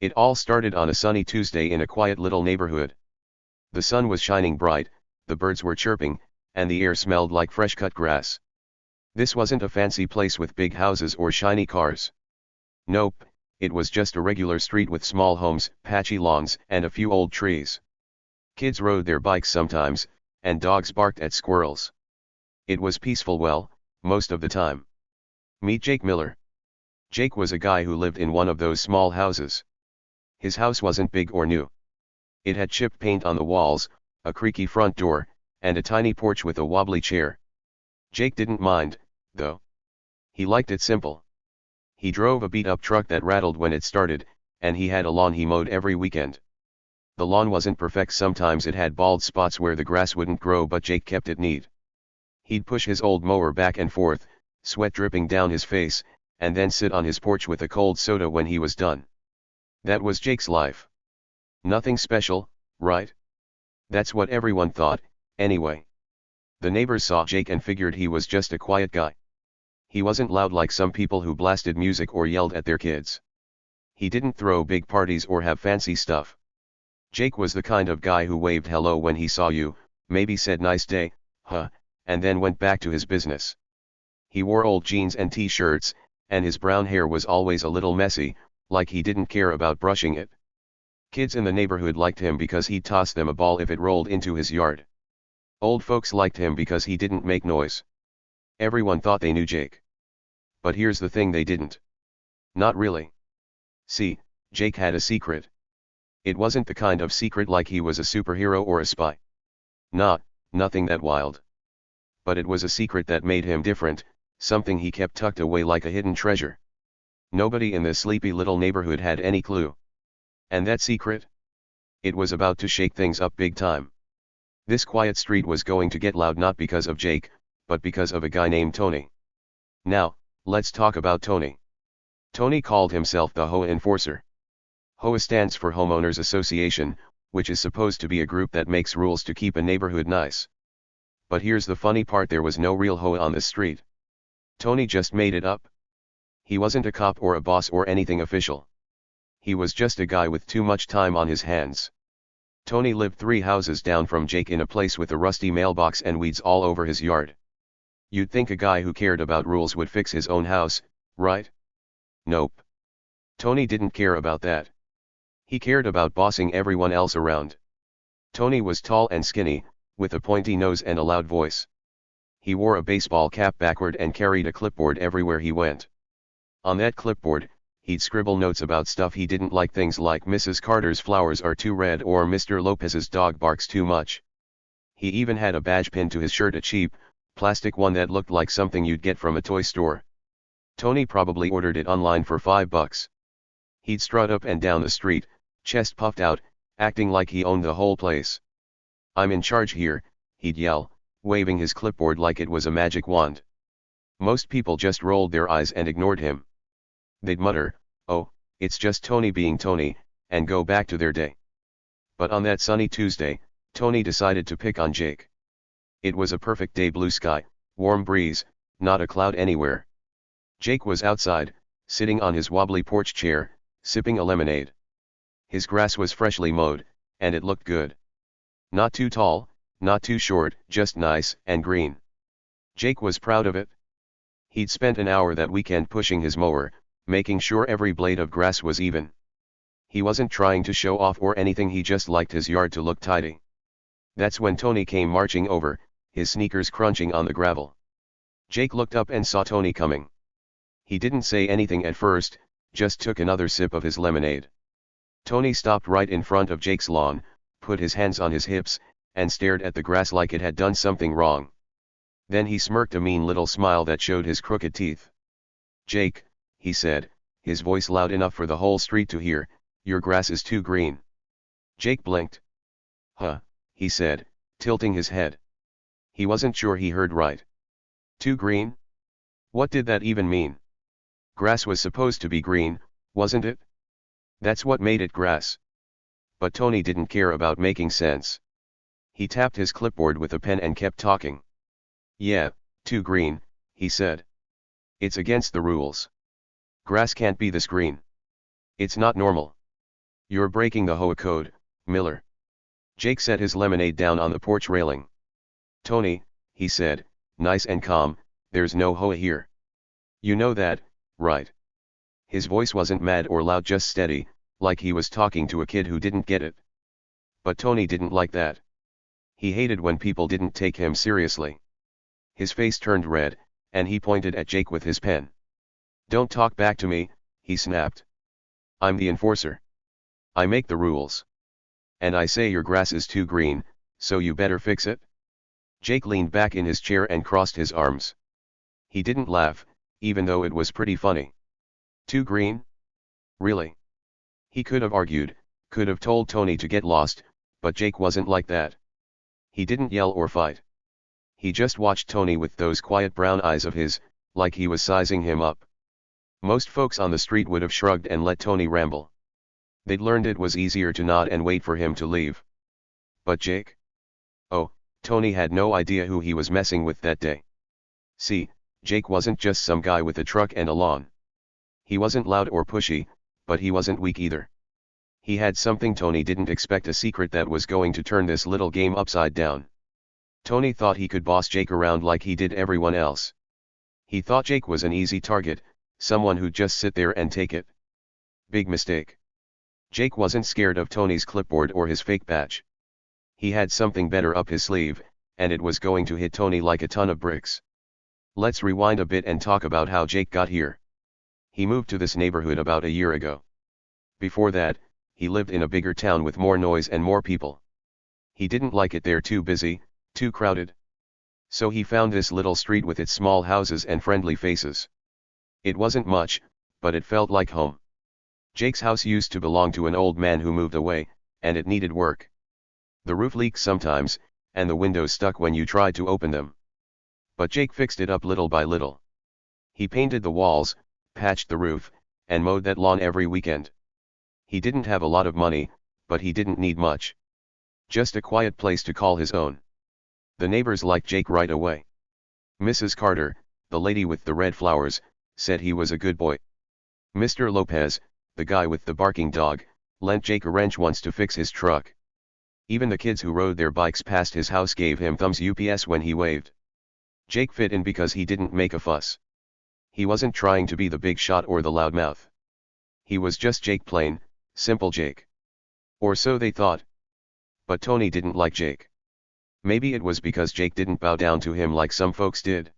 It all started on a sunny Tuesday in a quiet little neighborhood. The sun was shining bright, the birds were chirping, and the air smelled like fresh cut grass. This wasn't a fancy place with big houses or shiny cars. Nope, it was just a regular street with small homes, patchy lawns, and a few old trees. Kids rode their bikes sometimes, and dogs barked at squirrels. It was peaceful, well, most of the time. Meet Jake Miller. Jake was a guy who lived in one of those small houses. His house wasn't big or new. It had chipped paint on the walls, a creaky front door, and a tiny porch with a wobbly chair. Jake didn't mind, though. He liked it simple. He drove a beat-up truck that rattled when it started, and he had a lawn he mowed every weekend. The lawn wasn't perfect, sometimes it had bald spots where the grass wouldn't grow, but Jake kept it neat. He'd push his old mower back and forth, sweat dripping down his face, and then sit on his porch with a cold soda when he was done. That was Jake's life. Nothing special, right? That's what everyone thought, anyway. The neighbors saw Jake and figured he was just a quiet guy. He wasn't loud like some people who blasted music or yelled at their kids. He didn't throw big parties or have fancy stuff. Jake was the kind of guy who waved hello when he saw you, maybe said nice day, huh, and then went back to his business. He wore old jeans and t-shirts, and his brown hair was always a little messy, like he didn't care about brushing it. Kids in the neighborhood liked him because he'd toss them a ball if it rolled into his yard. Old folks liked him because he didn't make noise. Everyone thought they knew Jake. But here's the thing, they didn't. Not really. See, Jake had a secret. It wasn't the kind of secret like he was a superhero or a spy. Nothing that wild. But it was a secret that made him different, something he kept tucked away like a hidden treasure. Nobody in this sleepy little neighborhood had any clue. And that secret? It was about to shake things up big time. This quiet street was going to get loud, not because of Jake, but because of a guy named Tony. Now, let's talk about Tony. Tony called himself the HOA enforcer. HOA stands for Homeowners Association, which is supposed to be a group that makes rules to keep a neighborhood nice. But here's the funny part, there was no real HOA on this street. Tony just made it up. He wasn't a cop or a boss or anything official. He was just a guy with too much time on his hands. Tony lived 3 houses down from Jake in a place with a rusty mailbox and weeds all over his yard. You'd think a guy who cared about rules would fix his own house, right? Nope. Tony didn't care about that. He cared about bossing everyone else around. Tony was tall and skinny, with a pointy nose and a loud voice. He wore a baseball cap backward and carried a clipboard everywhere he went. On that clipboard, he'd scribble notes about stuff he didn't like, things like Mrs. Carter's flowers are too red or Mr. Lopez's dog barks too much. He even had a badge pinned to his shirt, a cheap, plastic one that looked like something you'd get from a toy store. Tony probably ordered it online for $5. He'd strut up and down the street, chest puffed out, acting like he owned the whole place. "I'm in charge here," he'd yell, waving his clipboard like it was a magic wand. Most people just rolled their eyes and ignored him. They'd mutter, "Oh, it's just Tony being Tony," and go back to their day. But on that sunny Tuesday, Tony decided to pick on Jake. It was a perfect day, blue sky, warm breeze, not a cloud anywhere. Jake was outside, sitting on his wobbly porch chair, sipping a lemonade. His grass was freshly mowed, and it looked good. Not too tall, not too short, just nice and green. Jake was proud of it. He'd spent an hour that weekend pushing his mower, making sure every blade of grass was even. He wasn't trying to show off or anything, he just liked his yard to look tidy. That's when Tony came marching over, his sneakers crunching on the gravel. Jake looked up and saw Tony coming. He didn't say anything at first, just took another sip of his lemonade. Tony stopped right in front of Jake's lawn, put his hands on his hips, and stared at the grass like it had done something wrong. Then he smirked a mean little smile that showed his crooked teeth. "Jake," he said, his voice loud enough for the whole street to hear, "your grass is too green." Jake blinked. "Huh," he said, tilting his head. He wasn't sure he heard right. Too green? What did that even mean? Grass was supposed to be green, wasn't it? That's what made it grass. But Tony didn't care about making sense. He tapped his clipboard with a pen and kept talking. "Yeah, too green," he said. "It's against the rules. Grass can't be this green. It's not normal. You're breaking the HOA code, Miller. Jake set his lemonade down on the porch railing. Tony, he said, nice and calm, there's no HOA here. You know that, right? His voice wasn't mad or loud, just steady, like he was talking to a kid who didn't get it. But Tony didn't like that. He hated when people didn't take him seriously. His face turned red, and he pointed at Jake with his pen. Don't talk back to me, he snapped. I'm the enforcer. I make the rules. And I say your grass is too green, so you better fix it. Jake leaned back in his chair and crossed his arms. He didn't laugh, even though it was pretty funny. Too green? Really? He could have argued, could have told Tony to get lost, but Jake wasn't like that. He didn't yell or fight. He just watched Tony with those quiet brown eyes of his, like he was sizing him up. Most folks on the street would have shrugged and let Tony ramble. They'd learned it was easier to nod and wait for him to leave. But Jake? Oh, Tony had no idea who he was messing with that day. See, Jake wasn't just some guy with a truck and a lawn. He wasn't loud or pushy, but he wasn't weak either. He had something Tony didn't expect, a secret that was going to turn this little game upside down. Tony thought he could boss Jake around like he did everyone else. He thought Jake was an easy target, someone who'd just sit there and take it. Big mistake. Jake wasn't scared of Tony's clipboard or his fake badge. He had something better up his sleeve, and it was going to hit Tony like a ton of bricks. Let's rewind a bit and talk about how Jake got here. He moved to this neighborhood about a year ago. Before that, he lived in a bigger town with more noise and more people. He didn't like it there, too busy, too crowded. So he found this little street with its small houses and friendly faces. It wasn't much, but it felt like home. Jake's house used to belong to an old man who moved away, and it needed work. The roof leaked sometimes, and the windows stuck when you tried to open them. But Jake fixed it up little by little. He painted the walls, patched the roof, and mowed that lawn every weekend. He didn't have a lot of money, but he didn't need much. Just a quiet place to call his own. The neighbors liked Jake right away. Mrs. Carter, the lady with the red flowers, said he was a good boy. Mr. Lopez, the guy with the barking dog, lent Jake a wrench once to fix his truck. Even the kids who rode their bikes past his house gave him thumbs UPS when he waved. Jake fit in because he didn't make a fuss. He wasn't trying to be the big shot or the loudmouth. He was just Jake, plain, simple Jake. Or so they thought. But Tony didn't like Jake. Maybe it was because Jake didn't bow down to him like some folks did.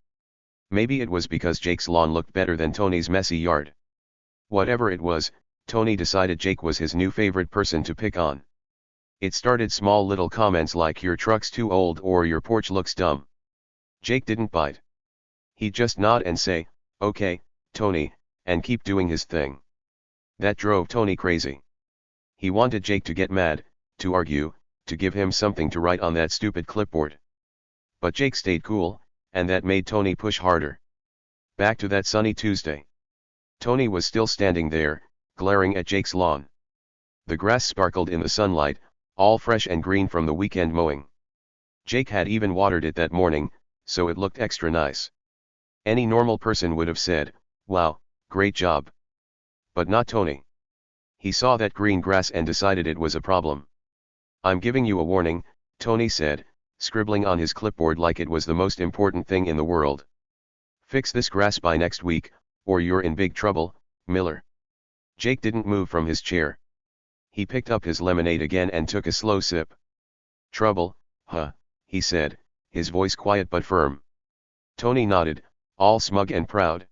Maybe it was because Jake's lawn looked better than Tony's messy yard. Whatever it was, Tony decided Jake was his new favorite person to pick on. It started small little comments like your truck's too old or your porch looks dumb. Jake didn't bite. He'd just nod and say, okay, Tony, and keep doing his thing. That drove Tony crazy. He wanted Jake to get mad, to argue, to give him something to write on that stupid clipboard. But Jake stayed cool, and that made Tony push harder. Back to that sunny Tuesday. Tony was still standing there, glaring at Jake's lawn. The grass sparkled in the sunlight, all fresh and green from the weekend mowing. Jake had even watered it that morning, so it looked extra nice. Any normal person would have said, wow, great job. But not Tony. He saw that green grass and decided it was a problem. I'm giving you a warning, Tony said, scribbling on his clipboard like it was the most important thing in the world. Fix this grass by next week, or you're in big trouble, Miller. Jake didn't move from his chair. He picked up his lemonade again and took a slow sip. Trouble, huh, he said, his voice quiet but firm. Tony nodded, all smug and proud.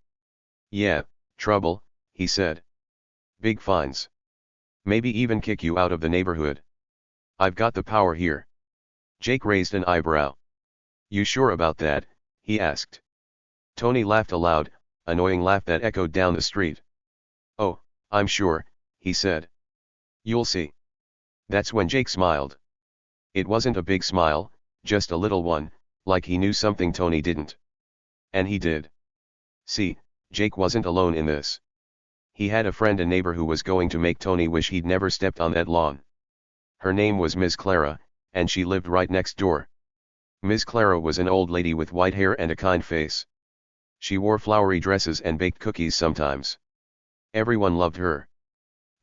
Yeah, trouble, he said. Big fines. Maybe even kick you out of the neighborhood. I've got the power here. Jake raised an eyebrow. You sure about that? He asked. Tony laughed a loud, annoying laugh that echoed down the street. Oh, I'm sure, he said. You'll see. That's when Jake smiled. It wasn't a big smile, just a little one, like he knew something Tony didn't. And he did. See, Jake wasn't alone in this. He had a friend and neighbor who was going to make Tony wish he'd never stepped on that lawn. Her name was Miss Clara, and she lived right next door. Miss Clara was an old lady with white hair and a kind face. She wore flowery dresses and baked cookies sometimes. Everyone loved her.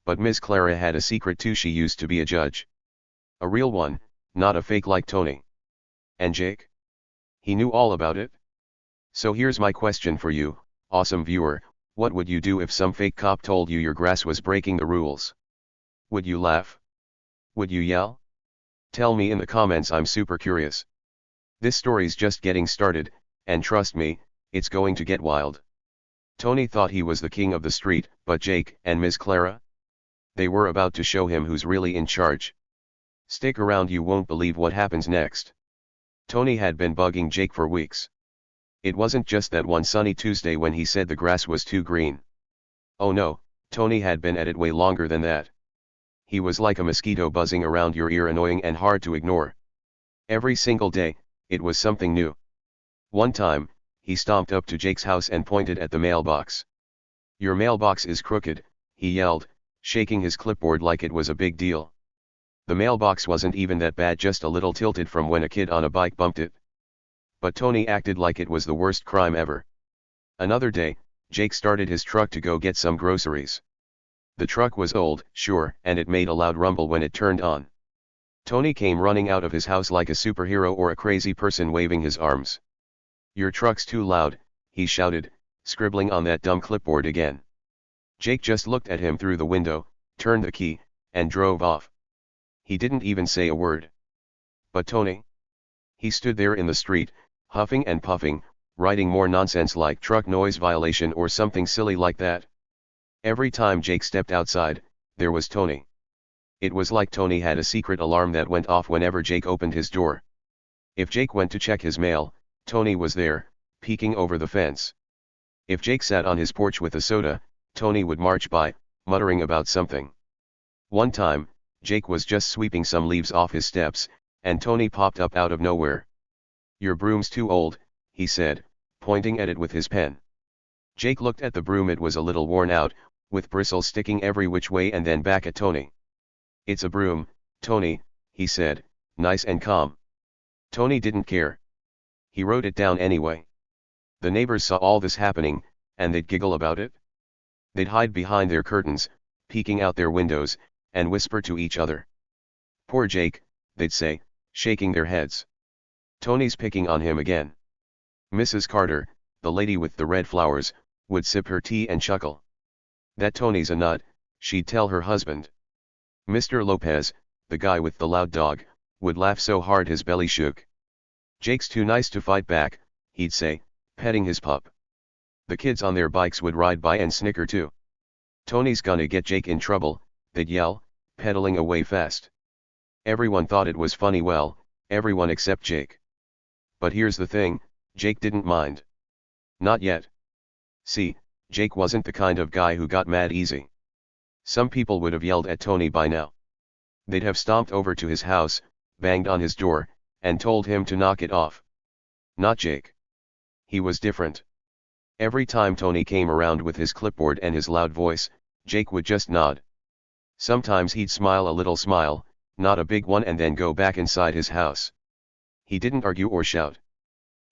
But Miss Clara had a secret too. She used to be a judge. A real one, not a fake like Tony. And Jake? He knew all about it? So here's my question for you, awesome viewer, what would you do if some fake cop told you your grass was breaking the rules? Would you laugh? Would you yell? Tell me in the comments, I'm super curious. This story's just getting started, and trust me, it's going to get wild. Tony thought he was the king of the street, but Jake and Miss Clara? They were about to show him who's really in charge. Stick around, you won't believe what happens next. Tony had been bugging Jake for weeks. It wasn't just that one sunny Tuesday when he said the grass was too green. Oh no, Tony had been at it way longer than that. He was like a mosquito buzzing around your ear, annoying and hard to ignore. Every single day, it was something new. One time, he stomped up to Jake's house and pointed at the mailbox. "Your mailbox is crooked," he yelled, shaking his clipboard like it was a big deal. The mailbox wasn't even that bad, just a little tilted from when a kid on a bike bumped it. But Tony acted like it was the worst crime ever. Another day, Jake started his truck to go get some groceries. The truck was old, sure, and it made a loud rumble when it turned on. Tony came running out of his house like a superhero or a crazy person waving his arms. "Your truck's too loud," he shouted, scribbling on that dumb clipboard again. Jake just looked at him through the window, turned the key, and drove off. He didn't even say a word. But Tony? He stood there in the street, huffing and puffing, writing more nonsense like truck noise violation or something silly like that. Every time Jake stepped outside, there was Tony. It was like Tony had a secret alarm that went off whenever Jake opened his door. If Jake went to check his mail, Tony was there, peeking over the fence. If Jake sat on his porch with a soda, Tony would march by, muttering about something. One time, Jake was just sweeping some leaves off his steps, and Tony popped up out of nowhere. "Your broom's too old," he said, pointing at it with his pen. Jake looked at the broom. It was a little worn out, with bristles sticking every which way, and then back at Tony. "It's a broom, Tony," he said, nice and calm. Tony didn't care. He wrote it down anyway. The neighbors saw all this happening, and they'd giggle about it. They'd hide behind their curtains, peeking out their windows, and whisper to each other. "Poor Jake," they'd say, shaking their heads. "Tony's picking on him again." Mrs. Carter, the lady with the red flowers, would sip her tea and chuckle. "That Tony's a nut," she'd tell her husband. Mr. Lopez, the guy with the loud dog, would laugh so hard his belly shook. "Jake's too nice to fight back," he'd say, petting his pup. The kids on their bikes would ride by and snicker too. "Tony's gonna get Jake in trouble," they'd yell, pedaling away fast. Everyone thought it was funny, well, everyone except Jake. But here's the thing, Jake didn't mind. Not yet. See, Jake wasn't the kind of guy who got mad easy. Some people would have yelled at Tony by now. They'd have stomped over to his house, banged on his door, and told him to knock it off. Not Jake. He was different. Every time Tony came around with his clipboard and his loud voice, Jake would just nod. Sometimes he'd smile a little smile, not a big one, and then go back inside his house. He didn't argue or shout.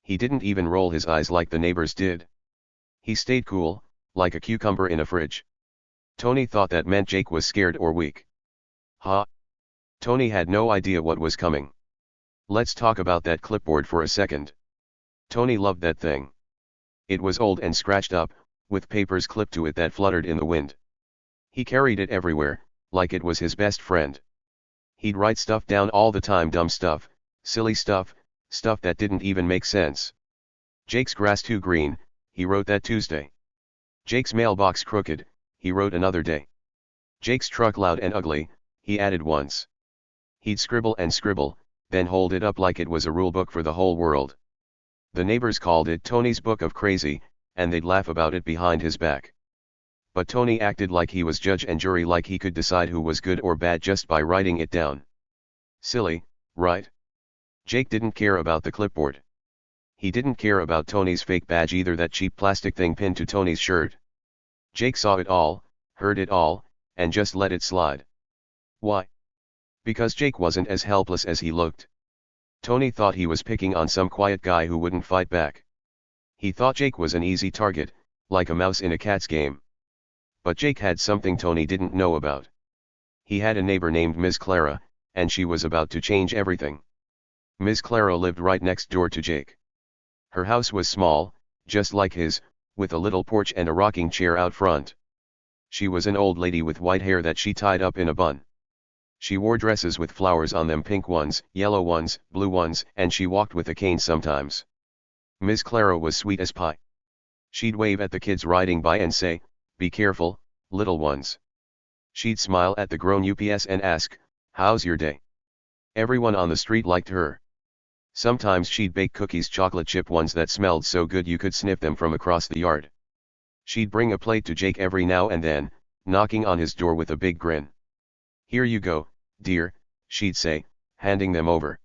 He didn't even roll his eyes like the neighbors did. He stayed cool, like a cucumber in a fridge. Tony thought that meant Jake was scared or weak. Ha! Tony had no idea what was coming. Let's talk about that clipboard for a second. Tony loved that thing. It was old and scratched up, with papers clipped to it that fluttered in the wind. He carried it everywhere, like it was his best friend. He'd write stuff down all the time, dumb stuff, silly stuff, stuff that didn't even make sense. Jake's grass too green, he wrote that Tuesday. Jake's mailbox crooked, he wrote another day. Jake's truck loud and ugly, he added once. He'd scribble and scribble, then hold it up like it was a rule book for the whole world. The neighbors called it Tony's Book of Crazy, and they'd laugh about it behind his back. But Tony acted like he was judge and jury, like he could decide who was good or bad just by writing it down. Silly, right? Jake didn't care about the clipboard. He didn't care about Tony's fake badge either, that cheap plastic thing pinned to Tony's shirt. Jake saw it all, heard it all, and just let it slide. Why? Because Jake wasn't as helpless as he looked. Tony thought he was picking on some quiet guy who wouldn't fight back. He thought Jake was an easy target, like a mouse in a cat's game. But Jake had something Tony didn't know about. He had a neighbor named Miss Clara, and she was about to change everything. Miss Clara lived right next door to Jake. Her house was small, just like his, with a little porch and a rocking chair out front. She was an old lady with white hair that she tied up in a bun. She wore dresses with flowers on them, pink ones, yellow ones, blue ones, and she walked with a cane sometimes. Miss Clara was sweet as pie. She'd wave at the kids riding by and say, "Be careful, little ones." She'd smile at the grown ups and ask, "How's your day?" Everyone on the street liked her. Sometimes she'd bake cookies, chocolate chip ones that smelled so good you could sniff them from across the yard. She'd bring a plate to Jake every now and then, knocking on his door with a big grin. "Here you go, dear," she'd say, handing them over.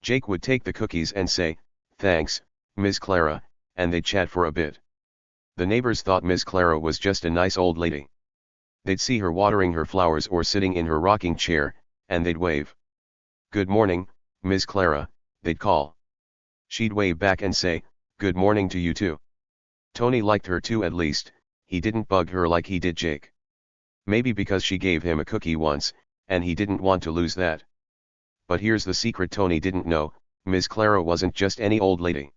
Jake would take the cookies and say, "Thanks, Miss Clara," and they'd chat for a bit. The neighbors thought Miss Clara was just a nice old lady. They'd see her watering her flowers or sitting in her rocking chair, and they'd wave. "Good morning, Miss Clara," they'd call. She'd wave back and say, "Good morning to you too." Tony liked her too, at least, he didn't bug her like he did Jake. Maybe because she gave him a cookie once, and he didn't want to lose that. But here's the secret Tony didn't know, Miss Clara wasn't just any old lady.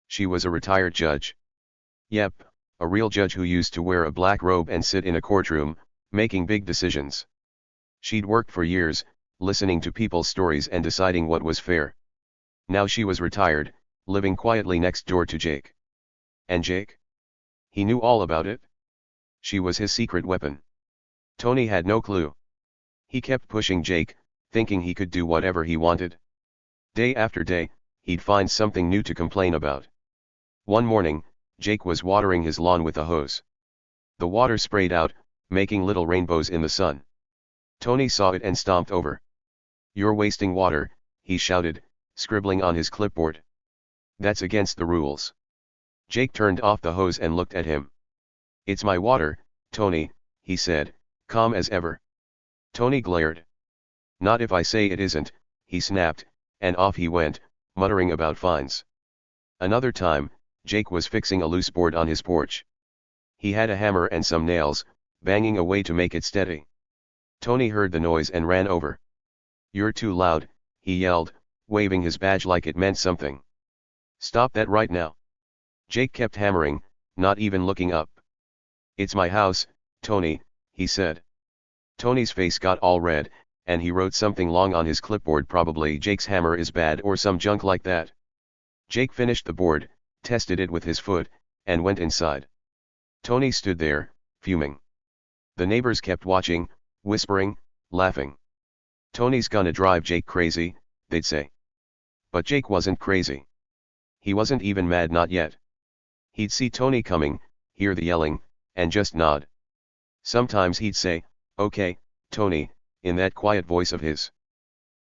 She was a retired judge. Yep, a real judge who used to wear a black robe and sit in a courtroom, making big decisions. She'd worked for years, listening to people's stories and deciding what was fair. Now she was retired, living quietly next door to Jake. And Jake? He knew all about it. She was his secret weapon. Tony had no clue. He kept pushing Jake, thinking he could do whatever he wanted. Day after day, he'd find something new to complain about. One morning, Jake was watering his lawn with a hose. The water sprayed out, making little rainbows in the sun. Tony saw it and stomped over. "You're wasting water," he shouted, scribbling on his clipboard. "That's against the rules." Jake turned off the hose and looked at him. "It's my water, Tony," he said, calm as ever. Tony glared. "Not if I say it isn't," he snapped, and off he went, muttering about fines. Another time, Jake was fixing a loose board on his porch. He had a hammer and some nails, banging away to make it steady. Tony heard the noise and ran over. "You're too loud," he yelled, waving his badge like it meant something. "Stop that right now." Jake kept hammering, not even looking up. "It's my house, Tony," he said. Tony's face got all red, and he wrote something long on his clipboard, probably "Jake's hammer is bad" or some junk like that. Jake finished the board, tested it with his foot, and went inside. Tony stood there, fuming. The neighbors kept watching, whispering, laughing. "Tony's gonna drive Jake crazy," they'd say. But Jake wasn't crazy. He wasn't even mad, not yet. He'd see Tony coming, hear the yelling, and just nod. Sometimes he'd say, "Okay, Tony," in that quiet voice of his.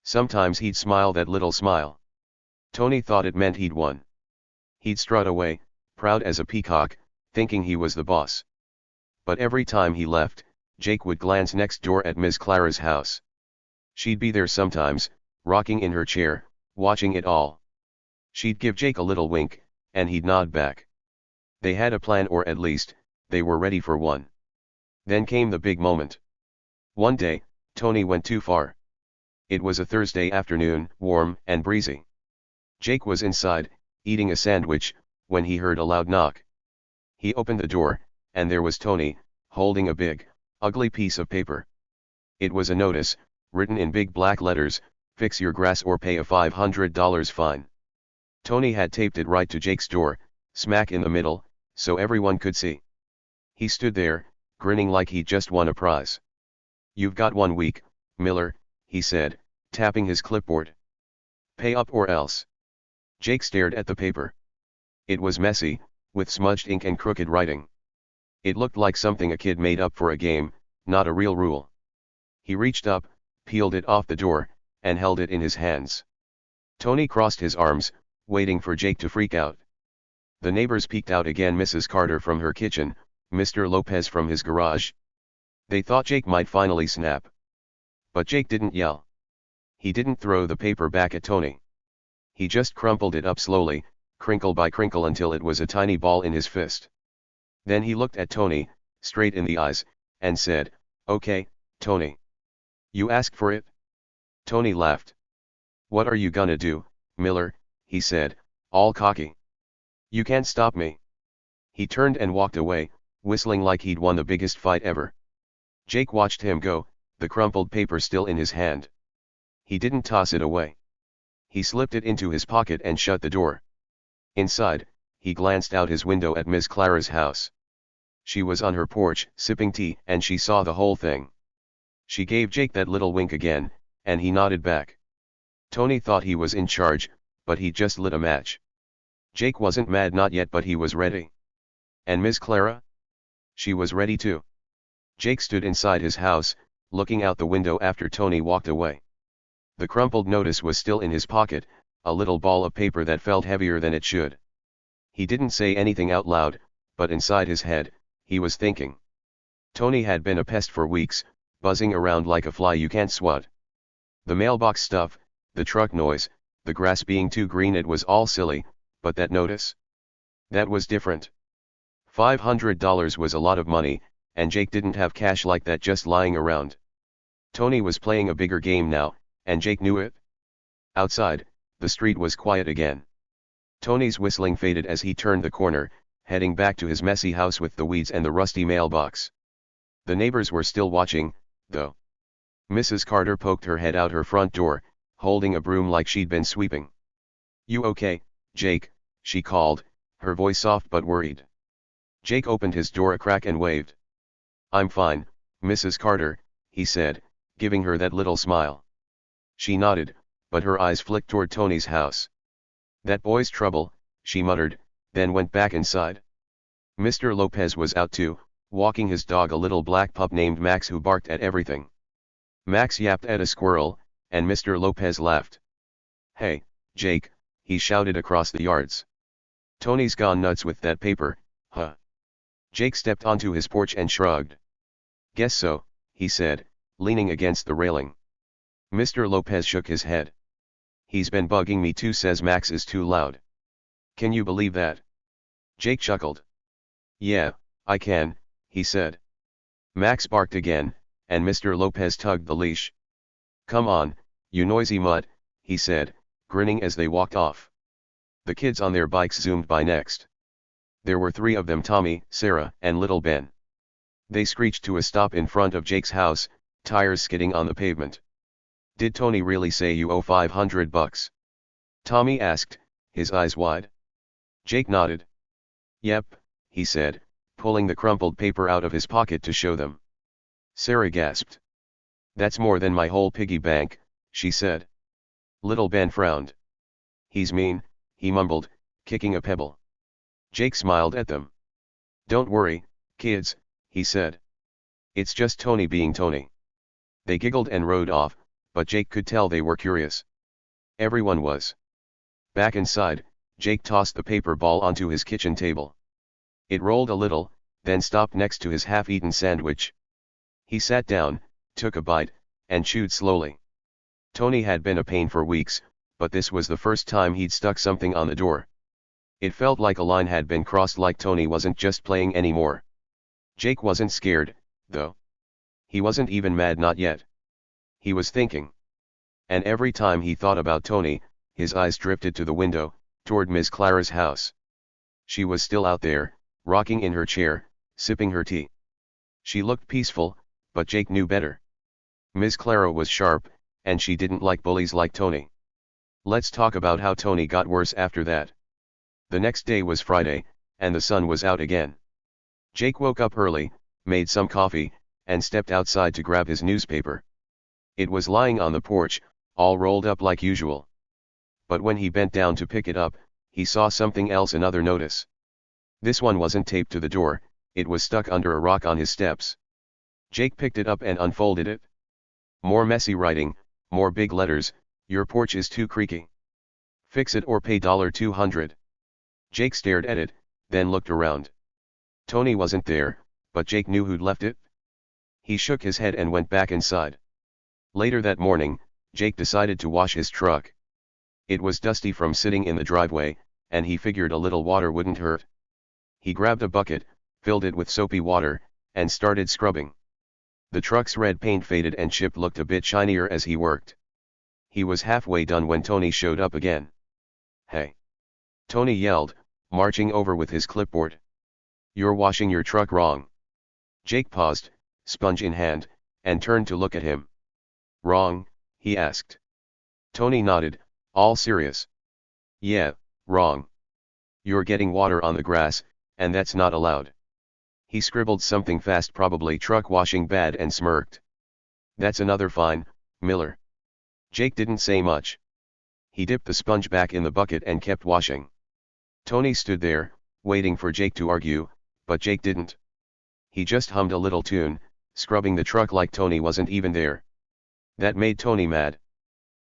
Sometimes he'd smile that little smile. Tony thought it meant he'd won. He'd strut away, proud as a peacock, thinking he was the boss. But every time he left, Jake would glance next door at Miss Clara's house. She'd be there sometimes, rocking in her chair, watching it all. She'd give Jake a little wink, and he'd nod back. They had a plan, or at least, they were ready for one. Then came the big moment. One day, Tony went too far. It was a Thursday afternoon, warm and breezy. Jake was inside, eating a sandwich, when he heard a loud knock. He opened the door, and there was Tony, holding a big, ugly piece of paper. It was a notice, written in big black letters, "Fix your grass or pay a $500 fine." Tony had taped it right to Jake's door, smack in the middle, so everyone could see. He stood there, grinning like he'd just won a prize. "You've got 1 week, Miller," he said, tapping his clipboard. "Pay up or else." Jake stared at the paper. It was messy, with smudged ink and crooked writing. It looked like something a kid made up for a game, not a real rule. He reached up, peeled it off the door, and held it in his hands. Tony crossed his arms, waiting for Jake to freak out. The neighbors peeked out again, Mrs. Carter from her kitchen, Mr. Lopez from his garage. They thought Jake might finally snap. But Jake didn't yell. He didn't throw the paper back at Tony. He just crumpled it up slowly, crinkle by crinkle, until it was a tiny ball in his fist. Then he looked at Tony, straight in the eyes, and said, "Okay, Tony. You asked for it?" Tony laughed. "What are you gonna do, Miller?" he said, all cocky. "You can't stop me." He turned and walked away, whistling like he'd won the biggest fight ever. Jake watched him go, the crumpled paper still in his hand. He didn't toss it away. He slipped it into his pocket and shut the door. Inside, he glanced out his window at Miss Clara's house. She was on her porch, sipping tea, and she saw the whole thing. She gave Jake that little wink again, and he nodded back. Tony thought he was in charge, but he just lit a match. Jake wasn't mad, not yet, but he was ready. And Miss Clara? She was ready too. Jake stood inside his house, looking out the window after Tony walked away. The crumpled notice was still in his pocket, a little ball of paper that felt heavier than it should. He didn't say anything out loud, but inside his head, he was thinking. Tony had been a pest for weeks, buzzing around like a fly you can't swat. The mailbox stuff, the truck noise, the grass being too green, it was all silly, but that notice? That was different. $500 was a lot of money, and Jake didn't have cash like that just lying around. Tony was playing a bigger game now, and Jake knew it. Outside, the street was quiet again. Tony's whistling faded as he turned the corner, heading back to his messy house with the weeds and the rusty mailbox. The neighbors were still watching, though. Mrs. Carter poked her head out her front door, holding a broom like she'd been sweeping. "You okay, Jake?" she called, her voice soft but worried. Jake opened his door a crack and waved. "I'm fine, Mrs. Carter," he said, giving her that little smile. She nodded, but her eyes flicked toward Tony's house. "That boy's trouble," she muttered, then went back inside. Mr. Lopez was out too, walking his dog, a little black pup named Max who barked at everything. Max yapped at a squirrel, and Mr. Lopez laughed. "Hey, Jake," he shouted across the yards. "Tony's gone nuts with that paper, huh?" Jake stepped onto his porch and shrugged. "Guess so," he said, leaning against the railing. Mr. Lopez shook his head. "He's been bugging me too, says Max is too loud." "Can you believe that?" Jake chuckled. "Yeah, I can," he said. Max barked again, and Mr. Lopez tugged the leash. "Come on, you noisy mutt," he said, grinning as they walked off. The kids on their bikes zoomed by next. There were 3 of them: Tommy, Sarah, and little Ben. They screeched to a stop in front of Jake's house, tires skidding on the pavement. "Did Tony really say you owe $500? Tommy asked, his eyes wide. Jake nodded. "Yep," he said, pulling the crumpled paper out of his pocket to show them. Sarah gasped. "That's more than my whole piggy bank," she said. Little Ben frowned. "He's mean," he mumbled, kicking a pebble. Jake smiled at them. "Don't worry, kids," he said. "It's just Tony being Tony." They giggled and rode off, but Jake could tell they were curious. Everyone was. Back inside, Jake tossed the paper ball onto his kitchen table. It rolled a little, then stopped next to his half-eaten sandwich. He sat down, took a bite, and chewed slowly. Tony had been a pain for weeks, but this was the first time he'd stuck something on the door. It felt like a line had been crossed, like Tony wasn't just playing anymore. Jake wasn't scared, though. He wasn't even mad, not yet. He was thinking. And every time he thought about Tony, his eyes drifted to the window, toward Miss Clara's house. She was still out there, rocking in her chair, sipping her tea. She looked peaceful, but Jake knew better. Miss Clara was sharp, and she didn't like bullies like Tony. Let's talk about how Tony got worse after that. The next day was Friday, and the sun was out again. Jake woke up early, made some coffee, and stepped outside to grab his newspaper. It was lying on the porch, all rolled up like usual. But when he bent down to pick it up, he saw something else, another notice. This one wasn't taped to the door, it was stuck under a rock on his steps. Jake picked it up and unfolded it. More messy writing, more big letters: "Your porch is too creaky. Fix it or pay $200. Jake stared at it, then looked around. Tony wasn't there, but Jake knew who'd left it. He shook his head and went back inside. Later that morning, Jake decided to wash his truck. It was dusty from sitting in the driveway, and he figured a little water wouldn't hurt. He grabbed a bucket, filled it with soapy water, and started scrubbing. The truck's red paint faded and Chip looked a bit shinier as he worked. He was halfway done when Tony showed up again. "Hey!" Tony yelled, marching over with his clipboard. "You're washing your truck wrong." Jake paused, sponge in hand, and turned to look at him. "Wrong?" he asked. Tony nodded, all serious. "Yeah, wrong. You're getting water on the grass, and that's not allowed." He scribbled something fast, probably truck washing bad, and smirked. "That's another fine, Miller." Jake didn't say much. He dipped the sponge back in the bucket and kept washing. Tony stood there, waiting for Jake to argue, but Jake didn't. He just hummed a little tune, scrubbing the truck like Tony wasn't even there. That made Tony mad.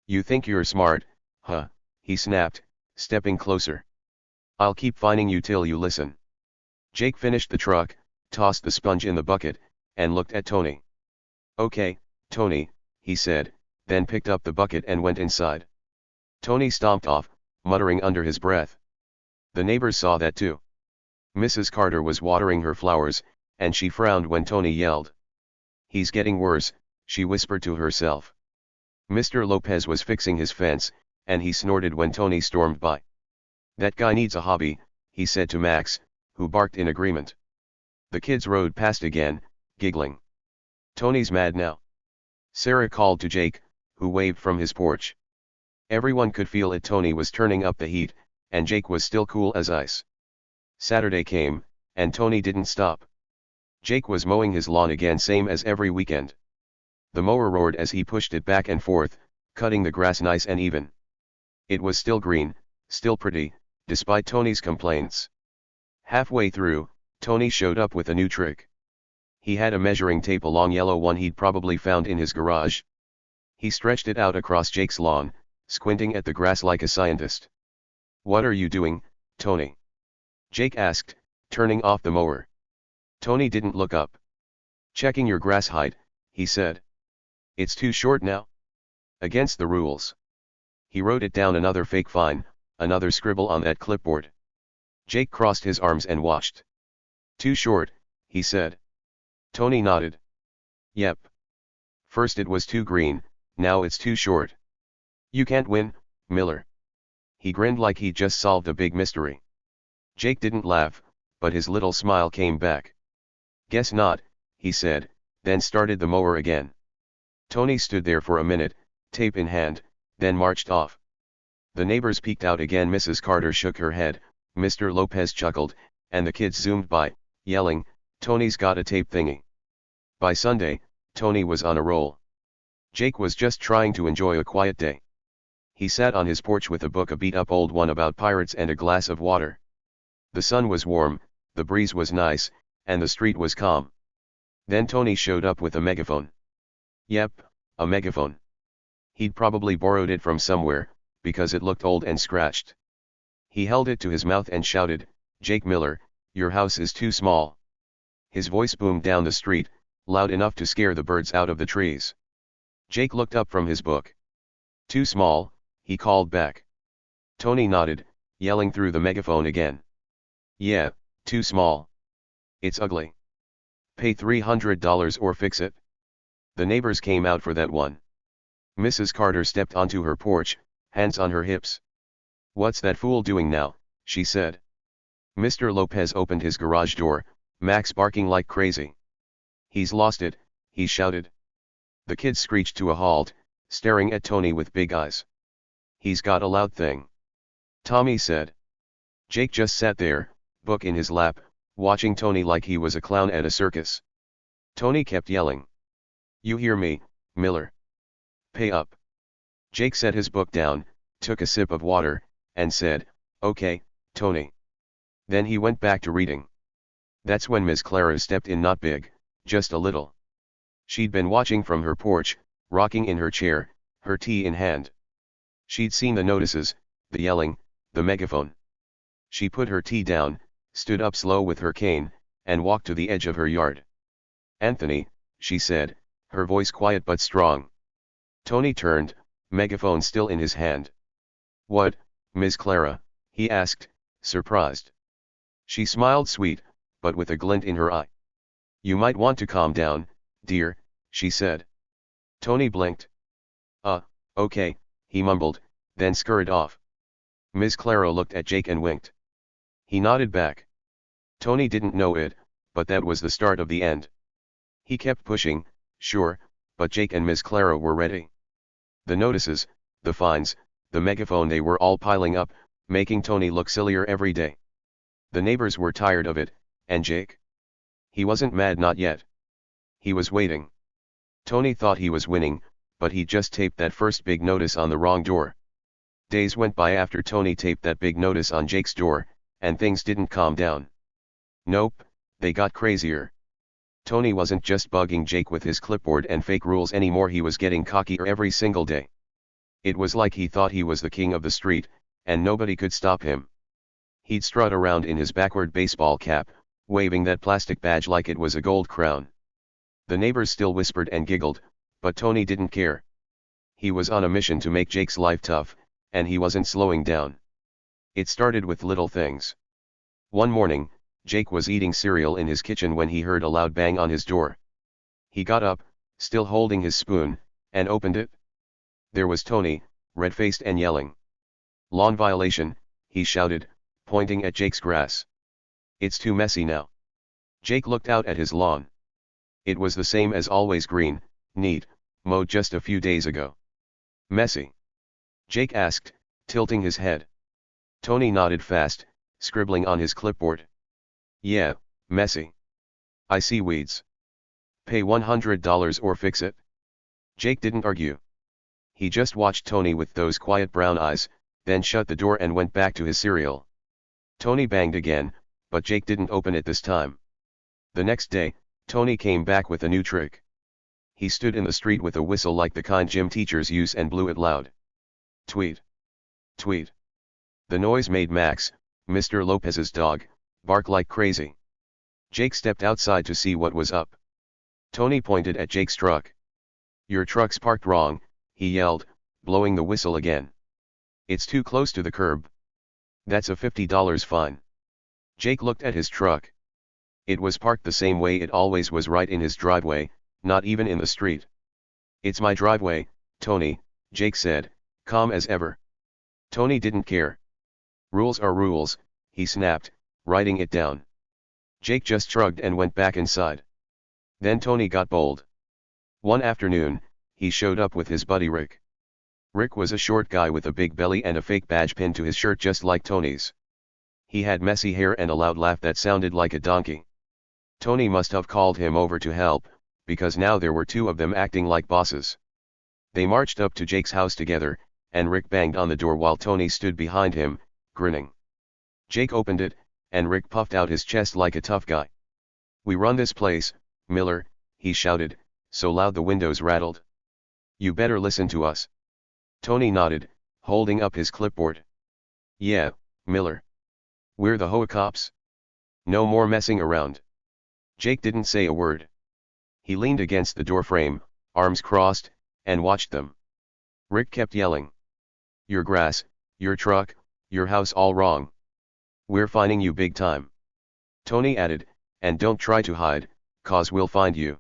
"You think you're smart, huh?" he snapped, stepping closer. "I'll keep fining you till you listen." Jake finished the truck, tossed the sponge in the bucket, and looked at Tony. "Okay, Tony," he said, then picked up the bucket and went inside. Tony stomped off, muttering under his breath. The neighbors saw that too. Mrs. Carter was watering her flowers, and she frowned when Tony yelled. "He's getting worse," she whispered to herself. Mr. Lopez was fixing his fence, and he snorted when Tony stormed by. "That guy needs a hobby," he said to Max, who barked in agreement. The kids rode past again, giggling. "Tony's mad now." Sarah called to Jake, who waved from his porch. Everyone could feel it. Tony was turning up the heat, and Jake was still cool as ice. Saturday came, and Tony didn't stop. Jake was mowing his lawn again, same as every weekend. The mower roared as he pushed it back and forth, cutting the grass nice and even. It was still green, still pretty, despite Tony's complaints. Halfway through, Tony showed up with a new trick. He had a measuring tape, a long yellow one he'd probably found in his garage. He stretched it out across Jake's lawn, squinting at the grass like a scientist. "What are you doing, Tony?" Jake asked, turning off the mower. Tony didn't look up. "Checking your grass height," he said. "It's too short now. Against the rules." He wrote it down, another fake fine, another scribble on that clipboard. Jake crossed his arms and watched. "Too short," he said. Tony nodded. "Yep. First it was too green, now it's too short. You can't win, Miller." He grinned like he'd just solved a big mystery. Jake didn't laugh, but his little smile came back. "Guess not," he said, then started the mower again. Tony stood there for a minute, tape in hand, then marched off. The neighbors peeked out again. Mrs. Carter shook her head, Mr. Lopez chuckled, and the kids zoomed by, yelling, "Tony's got a tape thingy." By Sunday, Tony was on a roll. Jake was just trying to enjoy a quiet day. He sat on his porch with a book, a beat-up old one about pirates, and a glass of water. The sun was warm, the breeze was nice, and the street was calm. Then Tony showed up with a megaphone. Yep, a megaphone. He'd probably borrowed it from somewhere, because it looked old and scratched. He held it to his mouth and shouted, "Jake Miller, your house is too small." His voice boomed down the street, loud enough to scare the birds out of the trees. Jake looked up from his book. "Too small," he called back. Tony nodded, yelling through the megaphone again. "Yeah, too small. It's ugly. Pay $300 or fix it." The neighbors came out for that one. Mrs. Carter stepped onto her porch, hands on her hips. "What's that fool doing now?" she said. Mr. Lopez opened his garage door, Max barking like crazy. "He's lost it," he shouted. The kids screeched to a halt, staring at Tony with big eyes. "He's got a loud thing," Tommy said. Jake just sat there, book in his lap, watching Tony like he was a clown at a circus. Tony kept yelling, "You hear me, Miller? Pay up." Jake set his book down, took a sip of water, and said, "Okay, Tony." Then he went back to reading. That's when Miss Clara stepped in, not big, just a little. She'd been watching from her porch, rocking in her chair, her tea in hand. She'd seen the notices, the yelling, the megaphone. She put her tea down, stood up slow with her cane, and walked to the edge of her yard. "Anthony," she said, her voice quiet but strong. Tony turned, megaphone still in his hand. "What, Miss Clara?" he asked, surprised. She smiled sweet, but with a glint in her eye. You might want to calm down, dear, she said. Tony blinked. Okay, he mumbled, then scurried off. Ms. Claro looked at Jake and winked. He nodded back. Tony didn't know it, but that was the start of the end. He kept pushing, sure, but Jake and Ms. Claro were ready. The notices, the fines, the megaphone, they were all piling up, making Tony look sillier every day. The neighbors were tired of it, and Jake? He wasn't mad, not yet. He was waiting. Tony thought he was winning, but he just taped that first big notice on the wrong door. Days went by after Tony taped that big notice on Jake's door, and things didn't calm down. Nope, they got crazier. Tony wasn't just bugging Jake with his clipboard and fake rules anymore, he was getting cockier every single day. It was like he thought he was the king of the street, and nobody could stop him. He'd strut around in his backward baseball cap, waving that plastic badge like it was a gold crown. The neighbors still whispered and giggled, but Tony didn't care. He was on a mission to make Jake's life tough, and he wasn't slowing down. It started with little things. One morning, Jake was eating cereal in his kitchen when he heard a loud bang on his door. He got up, still holding his spoon, and opened it. There was Tony, red-faced and yelling. "Lawn violation," he shouted, pointing at Jake's grass. "It's too messy now." Jake looked out at his lawn. It was the same as always, green, neat, mowed just a few days ago. "Messy?" Jake asked, tilting his head. Tony nodded fast, scribbling on his clipboard. "Yeah, messy. I see weeds. Pay $100 or fix it." Jake didn't argue. He just watched Tony with those quiet brown eyes, then shut the door and went back to his cereal. Tony banged again, but Jake didn't open it this time. The next day, Tony came back with a new trick. He stood in the street with a whistle like the kind gym teachers use and blew it loud. Tweet. Tweet. The noise made Max, Mr. Lopez's dog, bark like crazy. Jake stepped outside to see what was up. Tony pointed at Jake's truck. "Your truck's parked wrong," he yelled, blowing the whistle again. "It's too close to the curb. That's a $50 fine." Jake looked at his truck. It was parked the same way it always was, right in his driveway, not even in the street. "It's my driveway, Tony," Jake said, calm as ever. Tony didn't care. "Rules are rules," he snapped, writing it down. Jake just shrugged and went back inside. Then Tony got bold. One afternoon, he showed up with his buddy Rick. Rick was a short guy with a big belly and a fake badge pinned to his shirt just like Tony's. He had messy hair and a loud laugh that sounded like a donkey. Tony must have called him over to help, because now there were two of them acting like bosses. They marched up to Jake's house together, and Rick banged on the door while Tony stood behind him, grinning. Jake opened it, and Rick puffed out his chest like a tough guy. "We run this place, Miller," he shouted, so loud the windows rattled. "You better listen to us." Tony nodded, holding up his clipboard. "Yeah, Miller. We're the HOA cops. No more messing around." Jake didn't say a word. He leaned against the doorframe, arms crossed, and watched them. Rick kept yelling. "Your grass, your truck, your house all wrong. We're fining you big time." Tony added, "And don't try to hide, 'cause we'll find you."